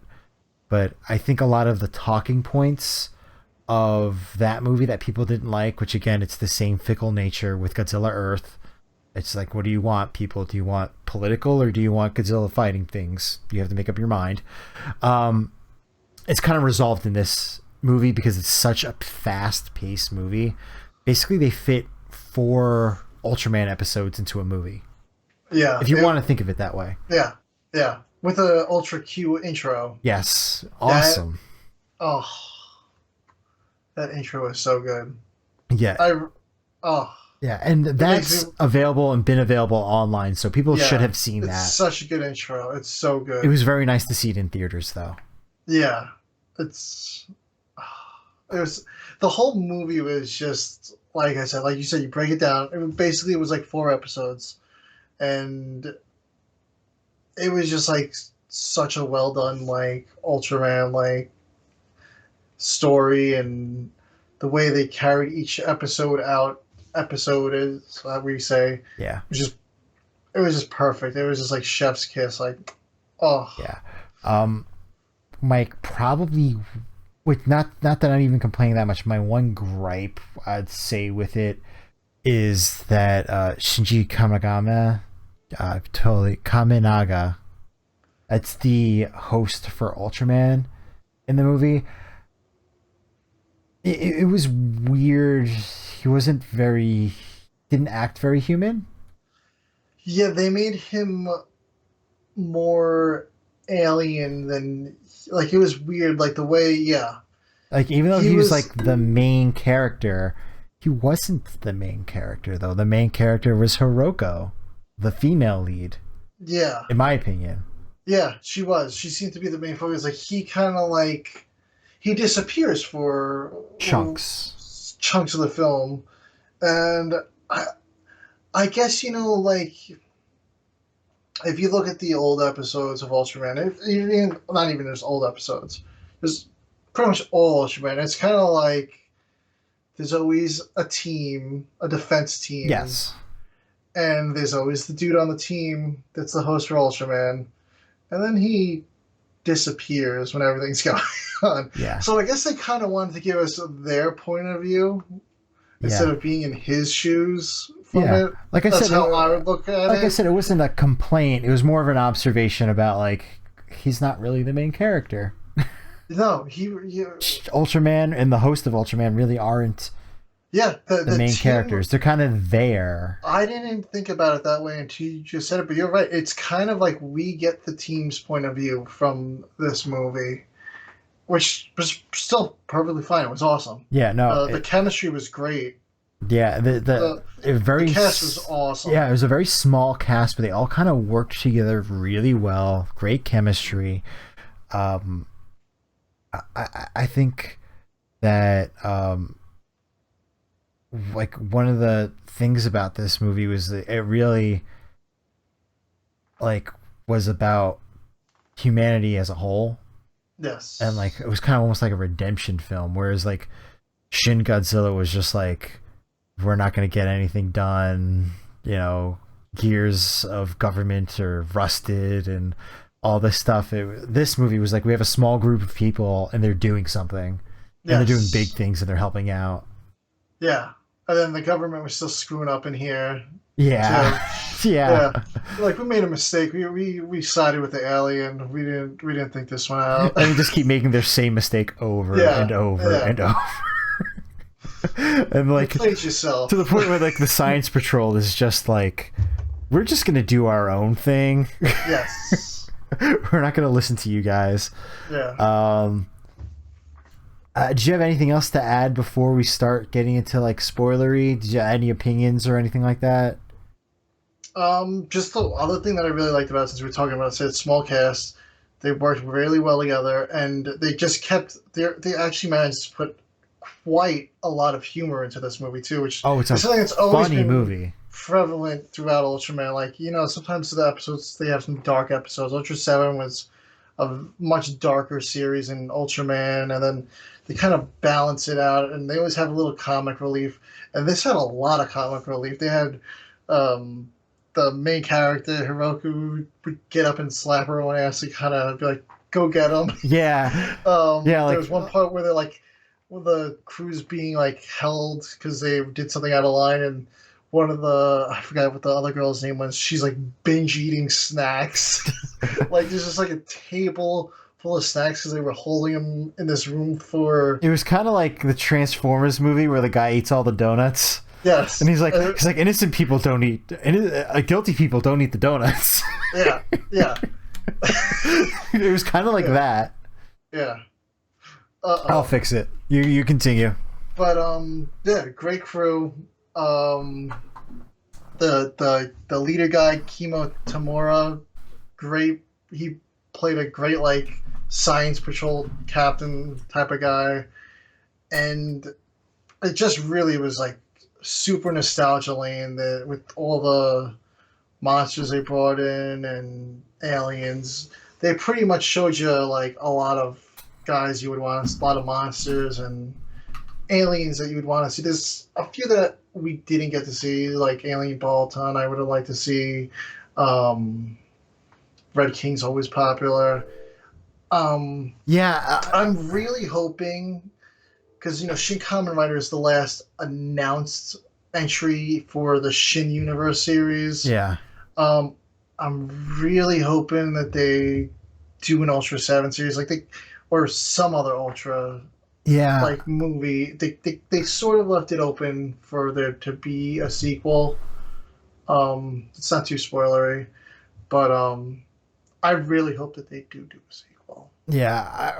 But I think a lot of the talking points of that movie that people didn't like, which again, it's the same fickle nature with Godzilla Earth. It's like, what do you want, people? Do you want political or do you want Godzilla fighting things? You have to make up your mind. It's kind of resolved in this movie because it's such a fast-paced movie. Basically, they fit 4 Ultraman episodes into a movie. Yeah. If you want to think of it that way. Yeah. Yeah. With a Ultra Q intro. Yes. Awesome. That intro is so good. Yeah. Yeah, and that's available and been available online, so people should have seen that. It's such a good intro. It's so good. It was very nice to see it in theaters, though. Yeah. It was the whole movie was just like I said, like you said, you break it down. It was like 4 episodes, and it was just like such a well done like Ultraman like story, and the way they carried each episode out. Episode is what we say. Yeah. It was just perfect. It was just like chef's kiss. Like, oh. Yeah. Mike, probably with not that I'm even complaining that much. My one gripe I'd say with it is that Shinji Kamenaga, that's the host for Ultraman in the movie. It was weird. He didn't act very human. Yeah, they made him more alien than, like, it was weird, like the way, yeah. Like, even though he was like the main character, he wasn't the main character though. The main character was Hiroko, the female lead. Yeah. In my opinion. Yeah, she was. She seemed to be the main focus. Like, he kind of like, he disappears for chunks of the film, and I guess, you know, like, if you look at the old episodes of Ultraman, not even just old episodes, there's pretty much all Ultraman. It's kind of like there's always a team, a defense team. Yes. And there's always the dude on the team that's the host for Ultraman, and then he disappears when everything's going on. Yeah. So I guess they kind of wanted to give us their point of view instead of being in his shoes from it. Like I That's said, how I would look at it. Like I said, it wasn't a complaint. It was more of an observation about, like, he's not really the main character. No, Ultraman and the host of Ultraman really aren't the main characters. They're kind of there. I didn't think about it that way until you just said it, but you're right. It's kind of like we get the team's point of view from this movie, which was still perfectly fine. It was awesome. Yeah, no. The chemistry was great. Yeah, the cast was awesome. Yeah, it was a very small cast, but they all kind of worked together really well. Great chemistry. I think that like one of the things about this movie was that it really like was about humanity as a whole. Yes. And like it was kind of almost like a redemption film, whereas like Shin Godzilla was just like, we're not going to get anything done, you know, gears of government are rusted and all this stuff. This movie was like, we have a small group of people and they're doing something. And they're doing big things and they're helping out. Yeah. And then the government was still screwing up in here. Yeah. Yeah. Like, we made a mistake. We sided with the alien. We didn't think this one out. And they just keep making their same mistake over and over and over. And like, you played yourself. To the point where like the Science Patrol is just like, we're just gonna do our own thing. Yes. We're not gonna listen to you guys. Yeah. Do you have anything else to add before we start getting into like spoilery? Did you have any opinions or anything like that? Just the other thing that I really liked about it, since we're talking about it, it's small cast, they worked really well together, and they just kept they actually managed to put quite a lot of humor into this movie too, which it's a something that's always funny been movie, prevalent throughout Ultraman. Like, you know, sometimes the episodes, they have some dark episodes. Ultra 7 was a much darker series in Ultraman, and then they kind of balance it out, and they always have a little comic relief. And this had a lot of comic relief. They had the main character Hiroku would get up and slap her own ass and kind of be like, "Go get him." Yeah. Yeah. Like, There was one part where they're like, when the crew's being like held because they did something out of line, and one of the, I forgot what the other girl's name was, she's like binge eating snacks. Like there's just like a table full of snacks because they were holding them in this room for. it was kind of like the Transformers movie where the guy eats all the donuts. Yes, And he's like, innocent people don't eat, guilty people don't eat the donuts. Yeah, yeah. It was kind of like that. Yeah. I'll fix it. You continue. But yeah, great crew. The leader guy, Kimo Tamura, great. He played a great like science patrol captain type of guy, and it just really was like super nostalgia land with all the monsters they brought in and aliens. They pretty much showed you like a lot of guys you would want, a lot of monsters and aliens that you would want to see. There's a few that we didn't get to see, like Alien Balton. I would have liked to see. Red King's always popular. Yeah. I'm really hoping, because Shin Kamen Rider is the last announced entry for the Shin Universe series. Yeah. I'm really hoping that they do an Ultra 7 series, or some other Ultra movie. They sort of left it open for there to be a sequel. It's not too spoilery, but I really hope that they do a sequel. Yeah,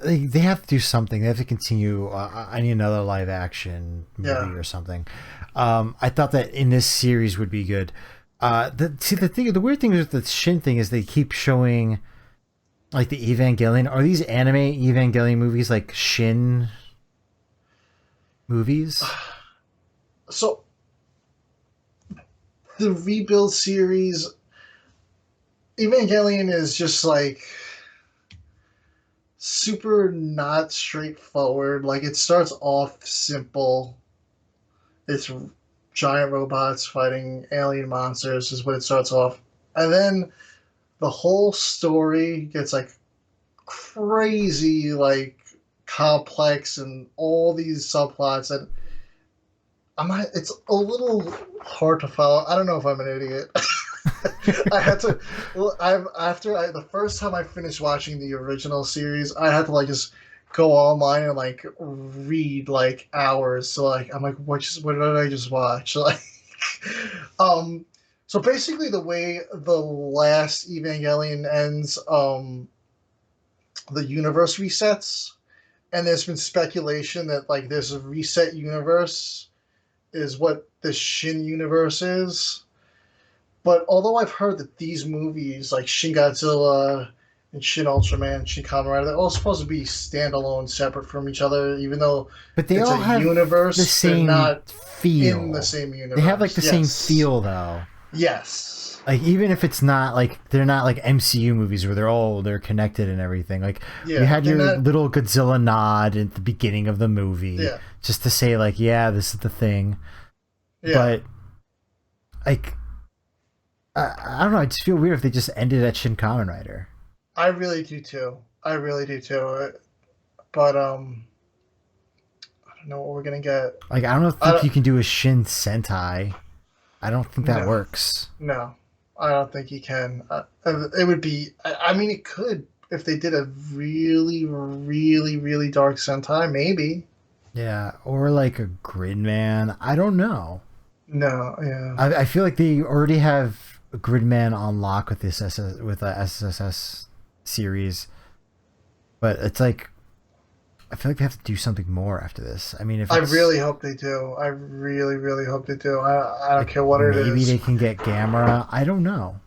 they have to do something. They have to continue. I need another live action movie or something. I thought that in this series would be good. The weird thing with the Shin thing is they keep showing like the Evangelion. Are these anime Evangelion movies like Shin movies? So the Rebuild series, Evangelion is just like super not straightforward. Like it starts off simple. It's giant robots fighting alien monsters is what it starts off. And then the whole story gets like crazy, like complex and all these subplots, and it's a little hard to follow. I don't know if I'm an idiot. I had to. The first time I finished watching the original series, I had to like just go online and like read like hours. So like I'm like, what did I just watch? Like, so basically the way the last Evangelion ends, the universe resets, and there's been speculation that like there's a reset universe is what the Shin universe is. But although I've heard that these movies like Shin Godzilla and Shin Ultraman, Shin Kamen Rider, they're all supposed to be standalone, separate from each other, even though but they it's all a have universe, the same they're not feel. in the same universe. They have like the same feel though. Yes. Like even if it's not like they're not like MCU movies where they're connected and everything. Like you had your little Godzilla nod at the beginning of the movie, just to say like, yeah, this is the thing. Yeah. But like I don't know. I just feel weird if they just ended at Shin Kamen Rider. I really do too. But I don't know what we're gonna get. Like I don't think you can do a Shin Sentai. I don't think that works. No, I don't think you can. It would be. I mean, it could if they did a really, really, really dark Sentai, maybe. Yeah, or like a Gridman. I don't know. No, yeah. I feel like they already have a Gridman on lock with this SSS series, but it's like I feel like they have to do something more after this. I mean, I really hope they do. I really, really hope they do. I don't care what it is. Maybe they can get Gamera. I don't know.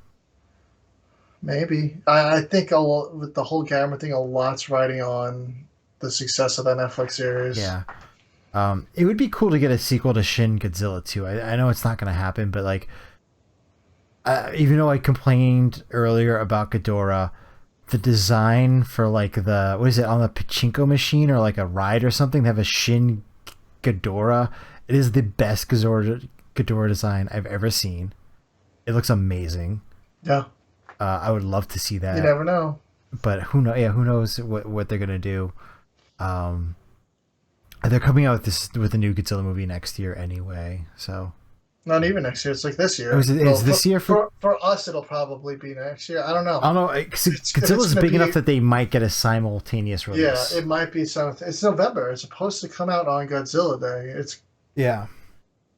Maybe. I think with the whole Gamera thing, a lot's riding on the success of that Netflix series. Yeah. It would be cool to get a sequel to Shin Godzilla 2. I know it's not going to happen, but like, even though I complained earlier about Ghidorah, the design for like what is it on the pachinko machine or like a ride or something? They have a Shin Ghidorah. It is the best Ghidorah design I've ever seen. It looks amazing. Yeah. I would love to see that. You never know. But who knows? Yeah, who knows what they're gonna do? They're coming out with a new Godzilla movie next year anyway. So not even next year. It's like this year. Is this year for us? It'll probably be next year. I don't know. Godzilla's big enough that they might get a simultaneous release. Yeah, it might be something. It's November. It's supposed to come out on Godzilla Day.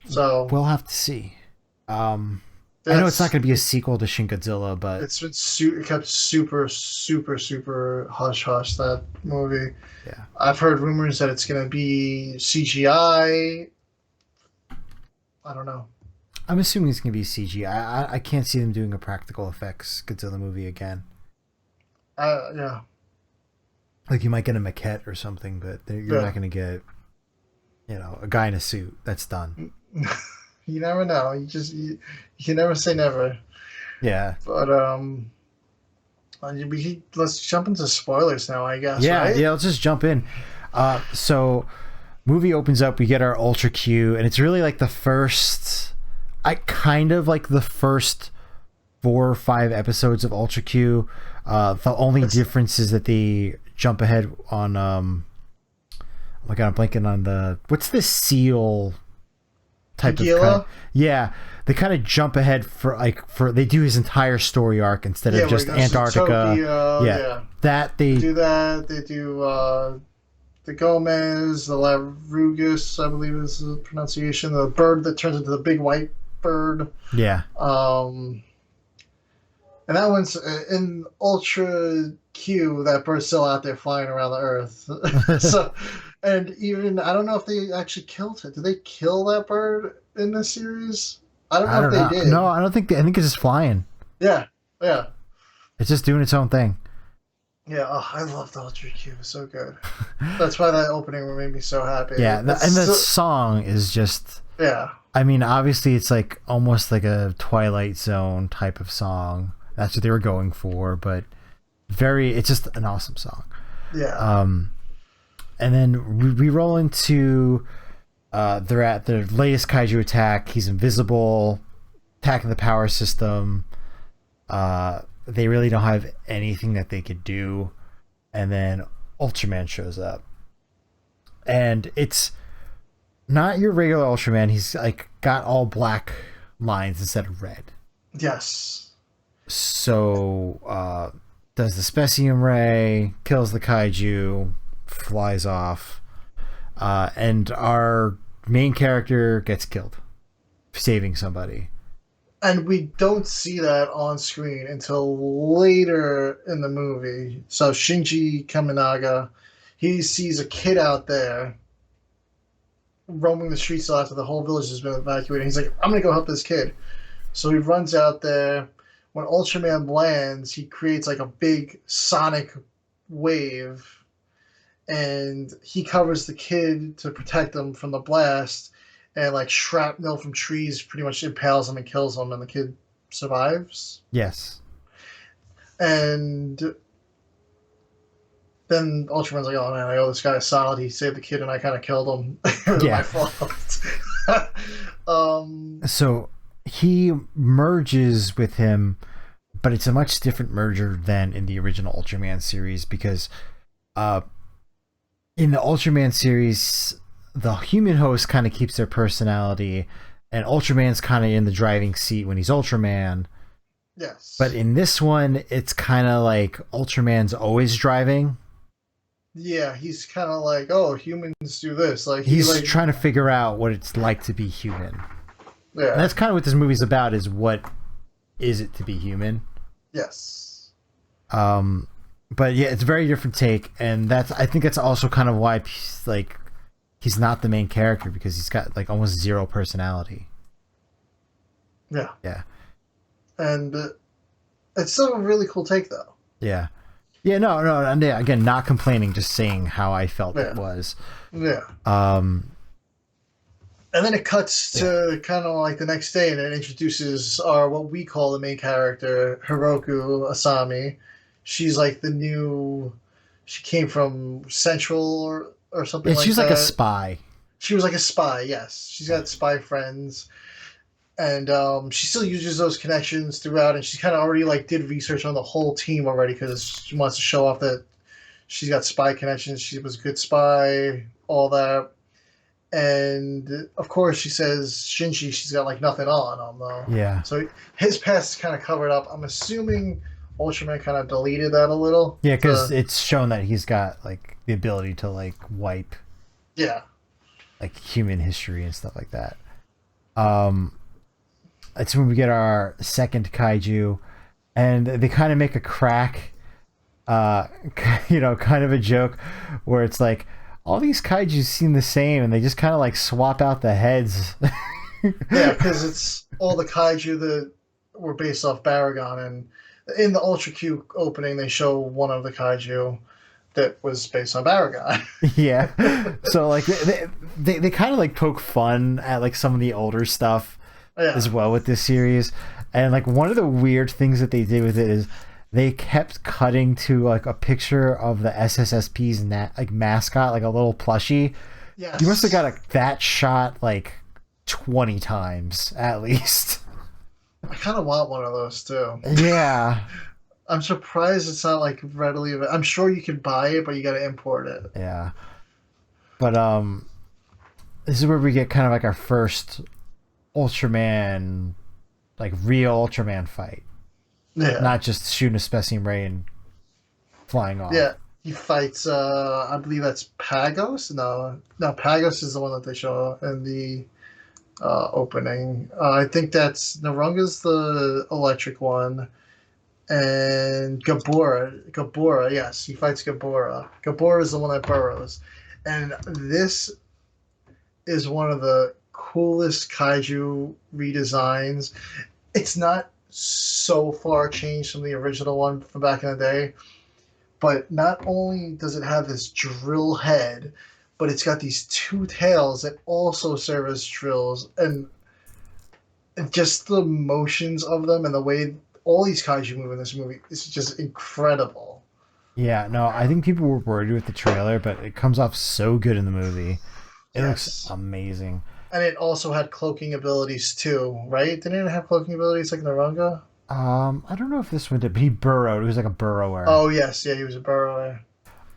So we'll have to see. I know it's not going to be a sequel to Shin Godzilla, but it's been kept super, super, super hush hush, that movie. Yeah, I've heard rumors that it's going to be CGI. I don't know. I'm assuming it's going to be CGI. I can't see them doing a practical effects Godzilla movie again. Yeah. Like you might get a maquette or something, but you're not going to get, a guy in a suit. That's done. You never know. You can never say never. Yeah. But let's jump into spoilers now, I guess. Yeah, right? yeah. Let's just jump in. So, movie opens up. We get our Ultra Q, and it's really like the first 4 or 5 episodes of Ultra Q. The only difference is that they jump ahead on. Oh my god, I'm blanking on what's the seal type Tequila? Yeah, they kind of jump ahead for they do his entire story arc instead of just Antarctica. Yeah, that they do that. They do the Gomez, the Larugus, I believe is the pronunciation. The bird that turns into the big white bird. Yeah. And that one's in Ultra Q. That bird's still out there flying around the Earth. So. And even, I don't know if they actually killed it. Did they kill that bird in this series? I don't know if they did. No, I don't think. I think it's just flying. Yeah. It's just doing its own thing. Yeah, I love the Ultra Q. It's so good. That's why that opening made me so happy. Yeah, and the song is just... Yeah. I mean, obviously it's like almost like a Twilight Zone type of song. That's what they were going for, but it's just an awesome song. Yeah. And then we roll into they're at their latest kaiju attack. He's invisible, attacking the power system. They really don't have anything that they could do. And then Ultraman shows up. And it's not your regular Ultraman. He's like got all black lines instead of red. Yes. So does the Specium Ray, kills the kaiju, flies off, and our main character gets killed saving somebody, and we don't see that on screen until later in the movie. So Shinji Kaminaga, he sees a kid out there roaming the streets after the whole village has been evacuated. He's like, I'm gonna go help this kid. So he runs out there. When Ultraman lands, he creates like a big sonic wave, and he covers the kid to protect him from the blast, and like shrapnel from trees pretty much impales him and kills him, and the kid survives. Yes. And then Ultraman's like, oh man, I owe this guy solid. He saved the kid and I kind of killed him. It was my fault. So he merges with him, but it's a much different merger than in the original Ultraman series, because in the Ultraman series, the human host kind of keeps their personality, and Ultraman's kind of in the driving seat when he's Ultraman. Yes. But in this one, it's kind of like Ultraman's always driving. Yeah, he's kind of like, oh, humans do this. Like he's like, trying to figure out what it's like to be human. Yeah. And that's kind of what this movie's about, is what is it to be human? Yes. But yeah, it's a very different take, and I think that's also kind of why he's not the main character, because he's got like almost zero personality. Yeah. Yeah. And it's still a really cool take, though. Yeah. Yeah, no, and again, not complaining, just saying how I felt it was. Yeah. And then it cuts to kind of like the next day, and it introduces what we call the main character, Hiroku Asami. she's like the new. She came from Central or something Yeah, like she's like a that. spy. She was like a spy. Yes, she's got spy friends, and she still uses those connections throughout. And she kind of already like did research on the whole team already because she wants to show off that she's got spy connections. She was a good spy, all that. And of course, she says Shinji, she's got like nothing on him though. Yeah. So his past is kind of covered up. I'm assuming Ultraman kind of deleted that a little. Yeah, because it's shown that he's got like the ability to like wipe Yeah. like human history and stuff like that. It's when we get our second kaiju, and they kind of make a crack, kind of a joke, where it's like all these kaiju seem the same, and they just kind of like swap out the heads. Yeah, because it's all the kaiju that were based off Baragon, and in the Ultra Q opening, they show one of the kaiju that was based on Baragon. Yeah, so like they kind of like poke fun at like some of the older stuff as well with this series, and like one of the weird things that they did with it is they kept cutting to like a picture of the SSSP's like mascot, like a little plushie. Yes. You must have got that shot like 20 times at least. I kind of want one of those too. Yeah. I'm surprised it's not like readily available. I'm sure you can buy it, but you got to import it. Yeah. But this is where we get kind of like our first Ultraman, like real Ultraman fight. Yeah. Not just shooting a Specimen Ray and flying off. Yeah. He fights, I believe that's Pagos? No, Pagos is the one that they show in the opening. I think that's Narunga's the electric one. And Gabora, yes, he fights Gabora. Gabora is the one that burrows. And this is one of the coolest kaiju redesigns. It's not so far changed from the original one from back in the day, but not only does it have this drill head, but it's got these two tails that also serve as drills, and just the motions of them and the way all these kaiju move in this movie is just incredible. Yeah, no, I think people were worried with the trailer, but it comes off so good in the movie. It looks amazing. And it also had cloaking abilities too, right? Didn't it have cloaking abilities like Narunga? I don't know if this one did, but he burrowed. He was like a burrower. Oh yes, yeah, he was a burrower.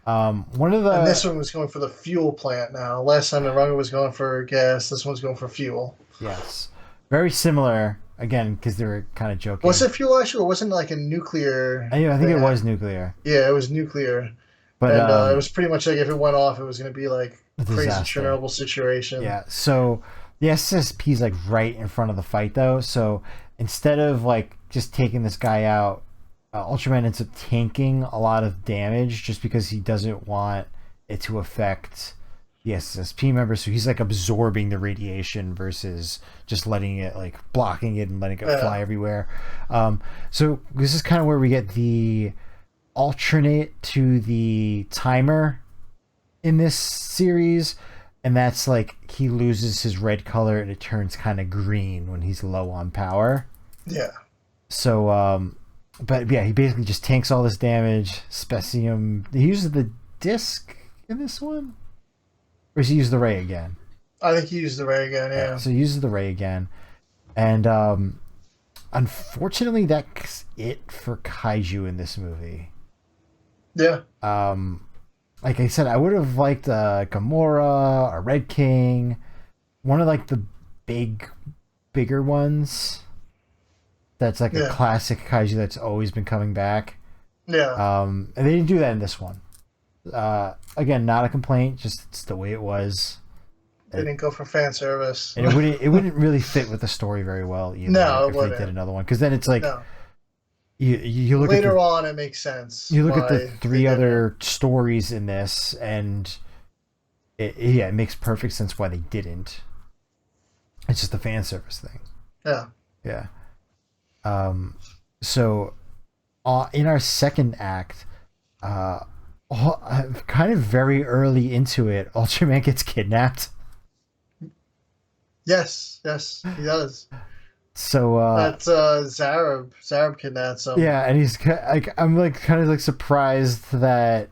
One of the And this one was going for the fuel plant now. Last time Narunga was going for gas, this one's going for fuel. Yes. Very similar, again, because they were kind of joking. Was it fuel actually, or wasn't it like a nuclear? I think it was nuclear. Yeah, it was nuclear. But it was pretty much like if it went off, it was going to be like a crazy Chernobyl situation. Yeah, so the SSP is like right in front of the fight though. So instead of like just taking this guy out, Ultraman ends up tanking a lot of damage just because he doesn't want it to affect the SSP members. So he's like absorbing the radiation versus just letting it, like blocking it and letting it fly everywhere. So this is kind of where we get the alternate to the timer in this series, and that's like he loses his red color and it turns kind of green when he's low on power. Yeah. So but yeah, he basically just tanks all this damage. Specium, he uses the disc in this one, or does he use the ray again? I think he used the ray again. Yeah. So he uses the ray again, and unfortunately that's it for kaiju in this movie. Yeah. Like I said, I would have liked Gamera, a Red King, one of like the bigger ones. That's like a classic kaiju that's always been coming back. Yeah. And they didn't do that in this one. Again, not a complaint, just it's the way it was. They didn't go for fan service. And it wouldn't really fit with the story very well either. No, if they did another one, because then it's like you look later at on, it makes sense. You look at the three other stories in this, and it makes perfect sense why they didn't. It's just a fan service thing. Yeah. Yeah. So in our second act, kind of very early into it, Ultraman gets kidnapped. Yes, he does. So That's Zarab. Zarab kidnaps him. yeah, and he's like, I'm like kind of like surprised that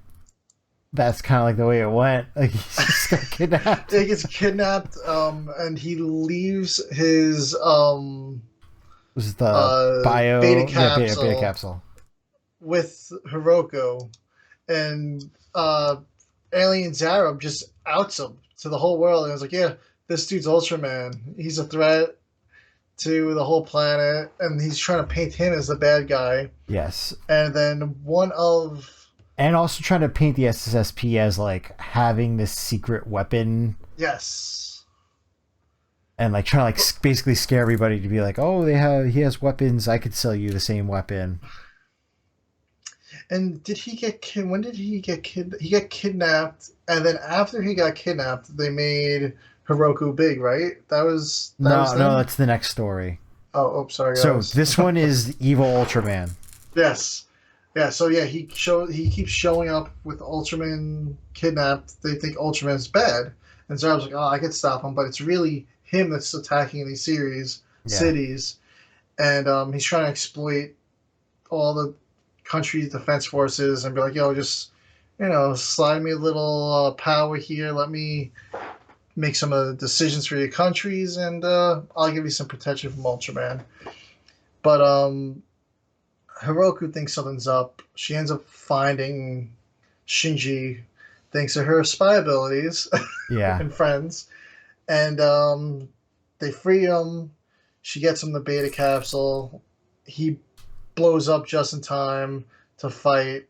that's kind of like the way it went. Like he just got kidnapped. He gets kidnapped, and he leaves his Was the beta beta capsule capsule. with Hiroko, and Alien Zarab just outs him to the whole world, and it's like, yeah, this dude's Ultraman. He's a threat to the whole planet, and he's trying to paint him as the bad guy. Yes. And then and also trying to paint the SSSP as like having this secret weapon. Yes. And like trying to like basically scare everybody to be like, oh, he has weapons. I could sell you the same weapon. And did he get when did he get he got kidnapped, and then after he got kidnapped, they made Hiroko big, right? No, that's the next story. Oh, sorry, So guys. this one is Evil Ultraman. Yes. Yeah, so yeah, he keeps showing up with Ultraman kidnapped. They think Ultraman's bad. And Zarab's like, oh, I could stop him, but it's really him that's attacking these cities. And he's trying to exploit all the country's defense forces and be like, yo, just, slide me a little power here. Let me make some of the decisions for your countries, and I'll give you some protection from Ultraman. But Hiroko thinks something's up. She ends up finding Shinji thanks to her spy abilities and friends. And they free him. She gets him the beta capsule. He blows up just in time to fight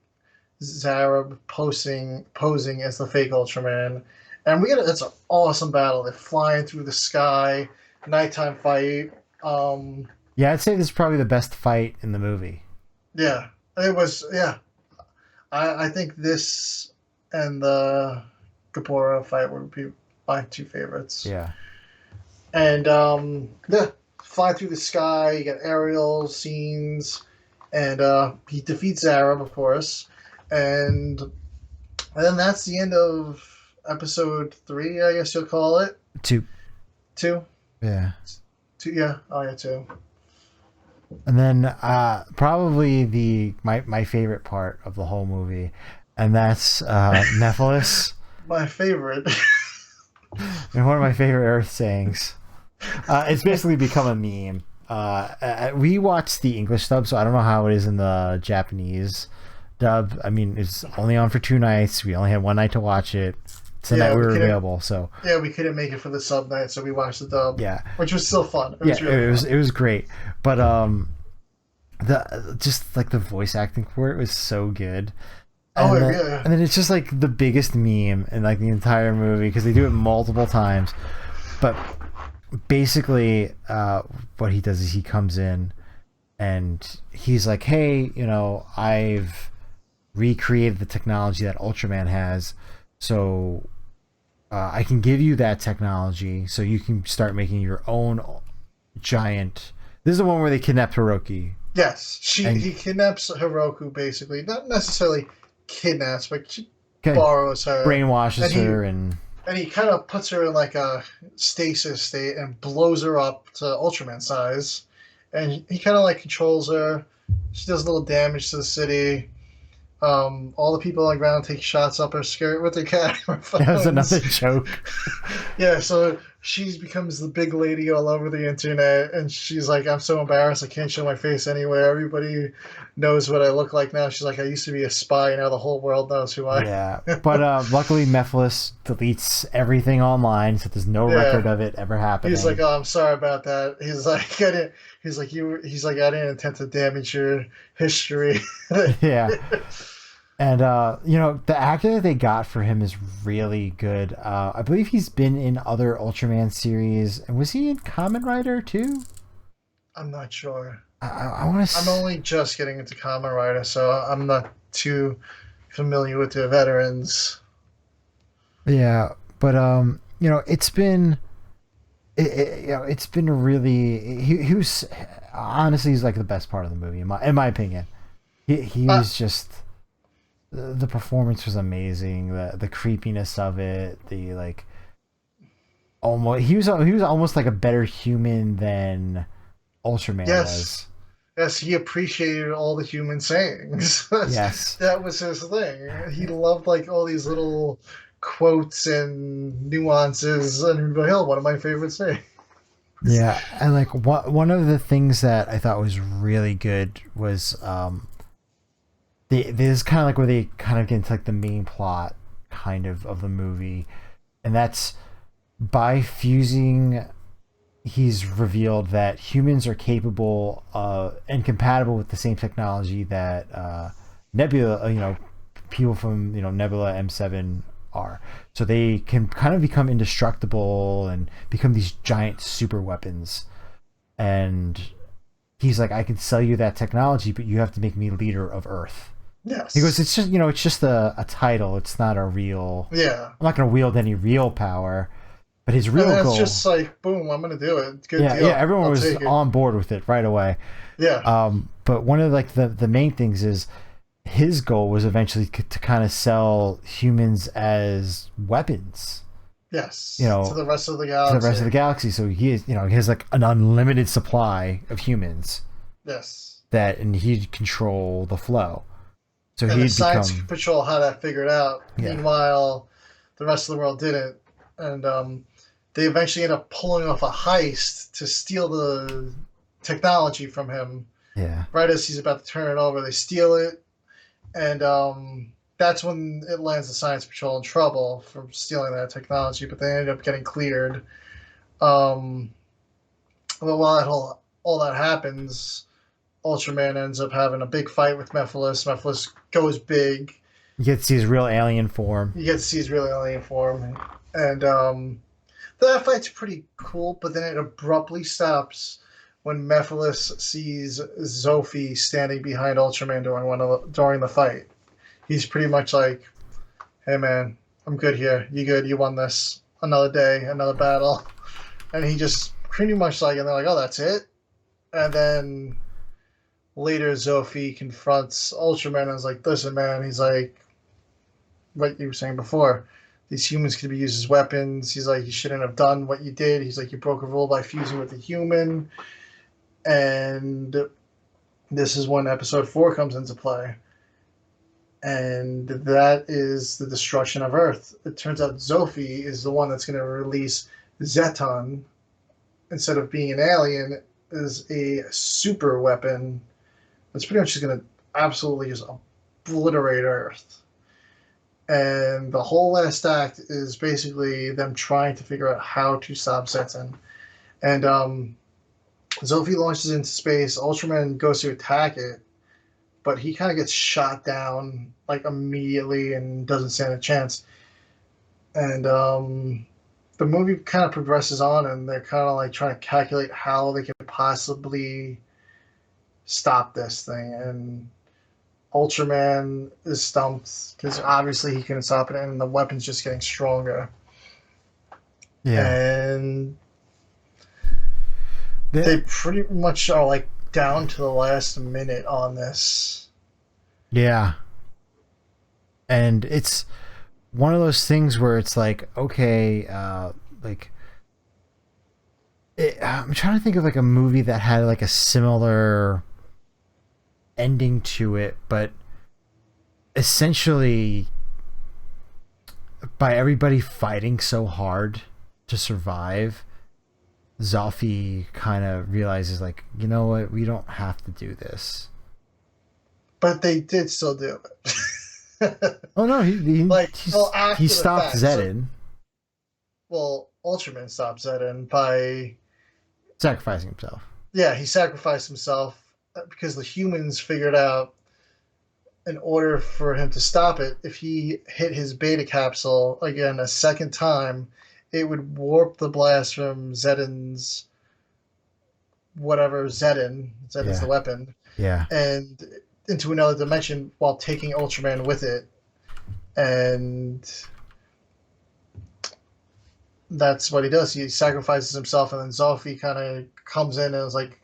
Zarab posing as the fake Ultraman. And it's an awesome battle. They're flying through the sky, nighttime fight. Yeah, I'd say this is probably the best fight in the movie. Yeah, it was. Yeah, I think this and the Gabora fight would be my two favorites. Yeah, and fly through the sky. You get aerial scenes, and he defeats Zarab, of course, and then that's the end of episode 3. I guess you'll call it 2. 2. Yeah. 2. Yeah. Oh yeah, 2. And then probably my favorite part of the whole movie, and that's Nephilis. My favorite. And one of my favorite Earth sayings. It's basically become a meme. We watched the English dub, so I don't know how it is in the Japanese dub. I mean, it's only on for 2 nights. We only had one night to watch it. It's the night we were available. So yeah, we couldn't make it for the sub night, so we watched the dub. Yeah, which was still fun. It was great. But the voice acting for it was so good. And then it's just like the biggest meme in like the entire movie because they do it multiple times. But basically, what he does is he comes in and he's like, "Hey, I've recreated the technology that Ultraman has, so I can give you that technology, so you can start making your own giant." This is the one where they kidnap Hiroki. Yes, he kidnaps Hiroko, basically. Not necessarily kidnaps, but she borrows her, brainwashes her, and he kind of puts her in like a stasis state and blows her up to Ultraman size. And he kind of like controls her. She does a little damage to the city. All the people on the ground take shots up her skirt with their camera phones. That was another joke. Yeah, so she becomes the big lady all over the internet, and she's like, I'm so embarrassed, I can't show my face anywhere. Everybody knows what I look like now. She's like, I used to be a spy, now the whole world knows who I am. Yeah, but luckily Nephilis deletes everything online, so there's no record of it ever happening. He's like, oh, I'm sorry about that. He's like, I didn't intend to damage your history. Yeah. And the actor that they got for him is really good. I believe he's been in other Ultraman series, and was he in Kamen Rider too? I'm not sure. I'm only just getting into Kamen Rider, so I'm not too familiar with the veterans. Yeah, but it's been really. He was honestly, he's like the best part of the movie in my opinion. He was just. The performance was amazing. The creepiness of it. The like, almost he was almost like a better human than Ultraman Yes. was. Yes, he appreciated all the human sayings. Yes. That was his thing. He loved like all these little quotes and nuances, and he'd be like, "Oh, one of my favorite sayings." Yeah, and like one of the things that I thought was really good was this kind of like where they kind of get into like the main plot kind of the movie, and that's by fusing. He's revealed that humans are capable and compatible with the same technology that Nebula, people from Nebula M7 are. So they can kind of become indestructible and become these giant super weapons. And he's like, I can sell you that technology, but you have to make me leader of Earth. He goes, Yes. it's just a title. It's not a real. Yeah. I'm not going to wield any real power. But his And real then it's goal. just like, boom, I'm gonna do it. Good Yeah, deal. everyone I'll was take it. on board with it right away. Yeah. But one of like the main things is his goal was eventually to kind of sell humans as weapons, you Yes. To know, the rest of the to the rest of the galaxy. galaxy. So he has like an unlimited supply of humans Yes. and he'd control the flow. So And the he'd science become, patrol had that figured out. yeah, Meanwhile, the rest of the world didn't. And they eventually end up pulling off a heist to steal the technology from him. yeah, Right as he's about to turn it over, they steal it, and that's when it lands the science patrol in trouble for stealing that technology. But they ended up getting cleared. Um, but while all that happens, Ultraman ends up having a big fight with Mephiles. Mephiles goes big. you get to see his real alien form. You get to see his real alien form, and that fight's pretty cool. But then it abruptly stops when Mephiles sees Zophi standing behind Ultraman during the fight. He's pretty much like, "Hey man, I'm good here. You good? You won this. Another day, another battle." And he just pretty much like, and they're like, "Oh, that's it." And then later, Zophi confronts Ultraman and is like, "Listen, man." He's like, "What you were saying before. These humans could be used as weapons." He's like, "You shouldn't have done what you did." He's like, "You broke a rule by fusing with a human." And this is when episode 4 comes into play. And that is the destruction of Earth. It turns out Zophi is the one that's going to release Zeton, instead of being an alien, is a super weapon that's pretty much just going to absolutely just obliterate Earth. And the whole last act is basically them trying to figure out how to stop Zeton. And Zophi launches into space. Ultraman goes to attack it, but he kind of gets shot down like immediately and doesn't stand a chance. And the movie kind of progresses on, and they're kind of like trying to calculate how they could possibly stop this thing. And Ultraman is stumped because obviously he couldn't stop it, and the weapon's just getting stronger. Yeah, And they pretty much are like down to the last minute on this. yeah, and it's one of those things where it's like, okay, like I'm trying to think of like a movie that had like a similar ending to it, but essentially by everybody fighting so hard to survive, Zophi kind of realizes like, you know what, we don't have to do this. But they did still do it. Oh no, Like, well, he after the stopped fact. So, Zedin well, Ultraman stopped Zedin by, sacrificing himself. yeah, he sacrificed himself because the humans figured out, in order for him to stop it, if he hit his beta capsule again a second time, it would warp the blast from Zedin's whatever Zedin's the Yeah, weapon, yeah, and into another dimension while taking Ultraman with it. And that's what he does. He sacrifices himself, and then Zolfi kind of comes in and is like,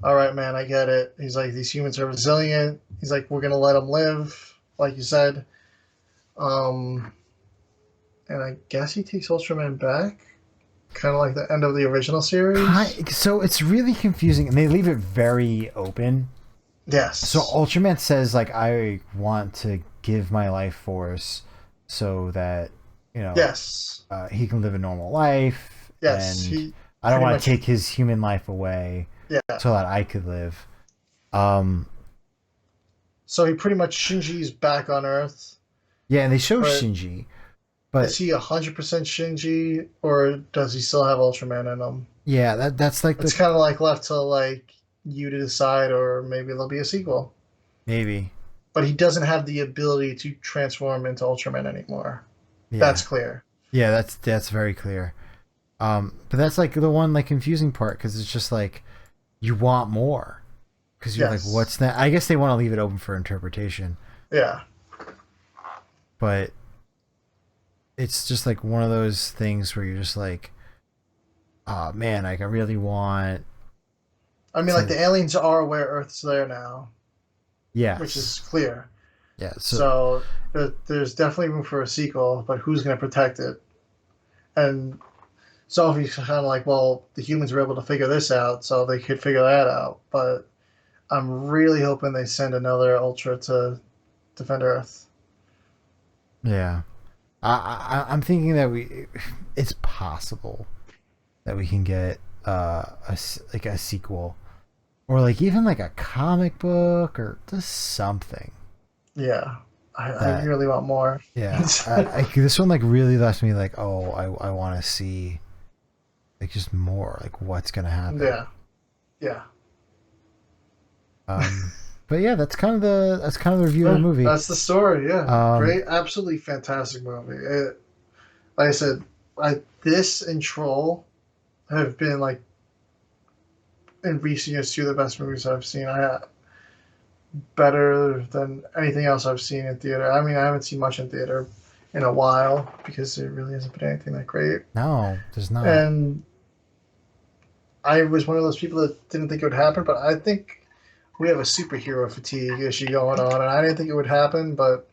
"All right, man, I get it." He's like, "These humans are resilient." He's like, "We're gonna let them live," like you said. Um, and I guess he takes Ultraman back. Kind of like the end of the original series. So it's really confusing, and they leave it very open. So Yes. Ultraman says, like, I want to give my life force so that, Yes. he can live a normal life, Yes. and He I don't pretty want to much. take his human life away Yeah. so that I could live. Um, So he pretty much Shinji's back on Earth, yeah, and they show but Shinji, but is he 100% Shinji, or does he still have Ultraman in him? yeah, that's like It's the kind of like left to like you to decide, or maybe there'll be a sequel. maybe, But he doesn't have the ability to transform into Ultraman anymore. That's yeah, clear. yeah, that's very clear. But that's like the one like confusing part because it's just like you want more because you're like, Yes. what's that? I guess they want to leave it open for interpretation, Yeah. but it's just like one of those things where you're just like, oh man, like I really want I mean, like to, the aliens are aware Earth's there now, which is yes, clear. yeah. So So there's definitely room for a sequel, but who's going to protect it? And Sophie's kind of like, well, the humans were able to figure this out, so they could figure that out. But I'm really hoping they send another Ultra to defend Earth. yeah, I'm thinking that it's possible that we can get like a sequel or like even like a comic book or just something Yeah, I that really want more. yeah this one like really left me like, oh, I want to see like just more like what's gonna happen. Yeah, yeah. um but yeah, that's kind of the review of the movie. That's the story. Yeah, um great, absolutely fantastic movie. Like I said, this and Troll have been like in recent years two of the best movies I've seen. Better than anything else I've seen in theater. I mean, I haven't seen much in theater in a while because there really hasn't been anything that great. no, there's not. And I was one of those people that didn't think it would happen, but I think we have a superhero fatigue issue going on, and I didn't think it would happen, but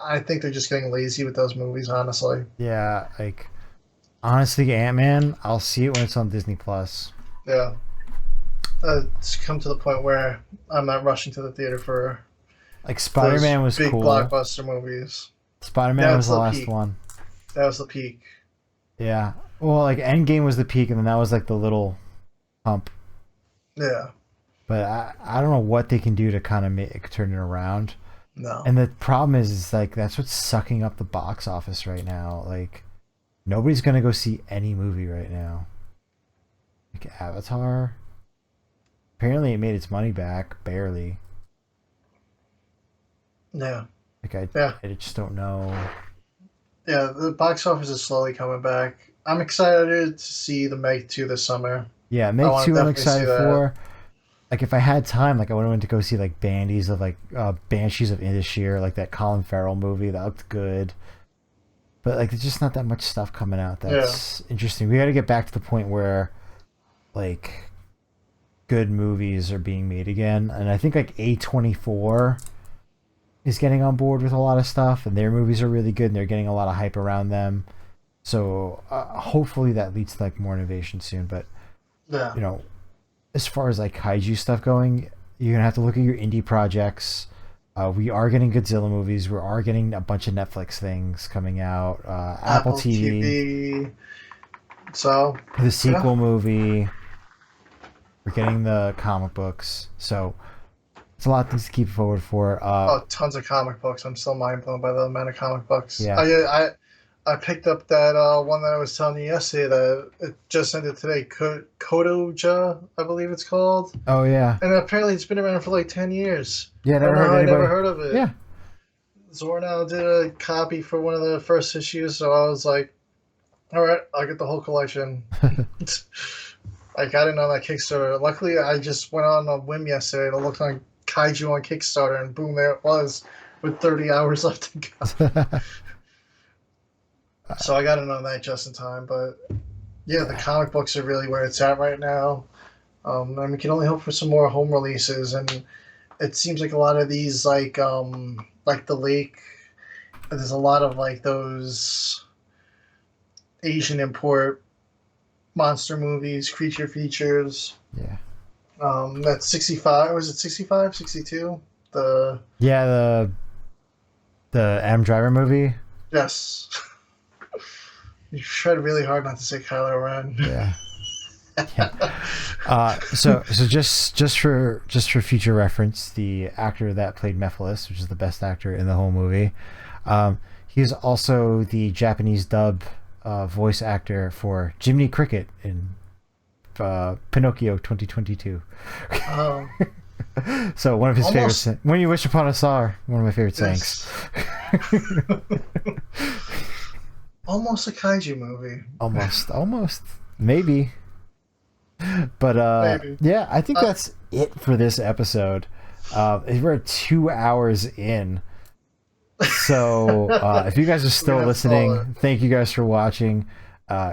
I think they're just getting lazy with those movies, honestly. Yeah, like honestly, Ant-Man, I'll see it when it's on Disney Plus. Yeah. It's come to the point where I'm not rushing to the theater for Like those Spider-Man was big cool. blockbuster movies. Spider-Man was That's the the last peak. one. That was the peak. Yeah. Well, like Endgame was the peak, and then that was like the little hump. Yeah. But I don't know what they can do to kind of make turn it around. No. And the problem is like that's what's sucking up the box office right now. Like nobody's gonna go see any movie right now. Like Avatar. Apparently, it made its money back barely. Yeah. Like Yeah. I just don't know. Yeah. The box office is slowly coming back. I'm excited to see the Meg 2 this summer. Yeah, I Meg want to 2 I'm definitely see excited that. for. Like if I had time, like I would have went to go see like Bandies of like Banshees of Inisheer, like that Colin Farrell movie that looked good. But like there's just not that much stuff coming out Yeah. that's interesting. We got to get back to the point where like good movies are being made again, and I think like A24 is getting on board with a lot of stuff, and their movies are really good, and they're getting a lot of hype around them. So hopefully that leads to like more innovation soon. But Yeah. you know, as far as like kaiju stuff going, you're gonna have to look at your indie projects. We are getting Godzilla movies. We are getting a bunch of Netflix things coming out. Apple Apple TV, TV. So, the yeah. sequel movie. We're getting the comic books. So it's a lot of things to keep forward for. Oh, tons of comic books. I'm still mind blown by the amount of comic books. Yeah. I picked up that one that I was telling you yesterday that it just ended today. Kodoja, I believe it's called. Oh yeah. And apparently it's been around for like 10 years. Yeah. I don't Never know heard how I never anybody. heard of it. Yeah. Zornow did a copy for one of the first issues, so I was like, all right, I'll get the whole collection. I got it on that Kickstarter. Luckily, I just went on a whim yesterday to look on Kaiju on Kickstarter, and boom, there it was with 30 hours left to go. So I got it on that just in time. But yeah, the comic books are really where it's at right now. And we can only hope for some more home releases. And it seems like a lot of these, like the Lake, there's a lot of like those Asian import monster movies, creature features. Yeah. That's 65. Was it 65, 62? Yeah, the Adam Driver movie. Yes. You tried really hard not to say Kylo Ren. Yeah. Yeah. So just for future reference, the actor that played Mephiles, which is the best actor in the whole movie, he's also the Japanese dub voice actor for Jiminy Cricket in Pinocchio 2022. So one of his Almost, favorite, "When you wish upon a star," one of my favorite sayings. Almost a kaiju movie. Almost, maybe. But Maybe. yeah, I think that's it for this episode. We're 2 hours in. So if you guys are still listening, thank you guys for watching.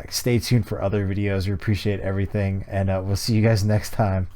Stay tuned for other videos. We appreciate everything, and we'll see you guys next time.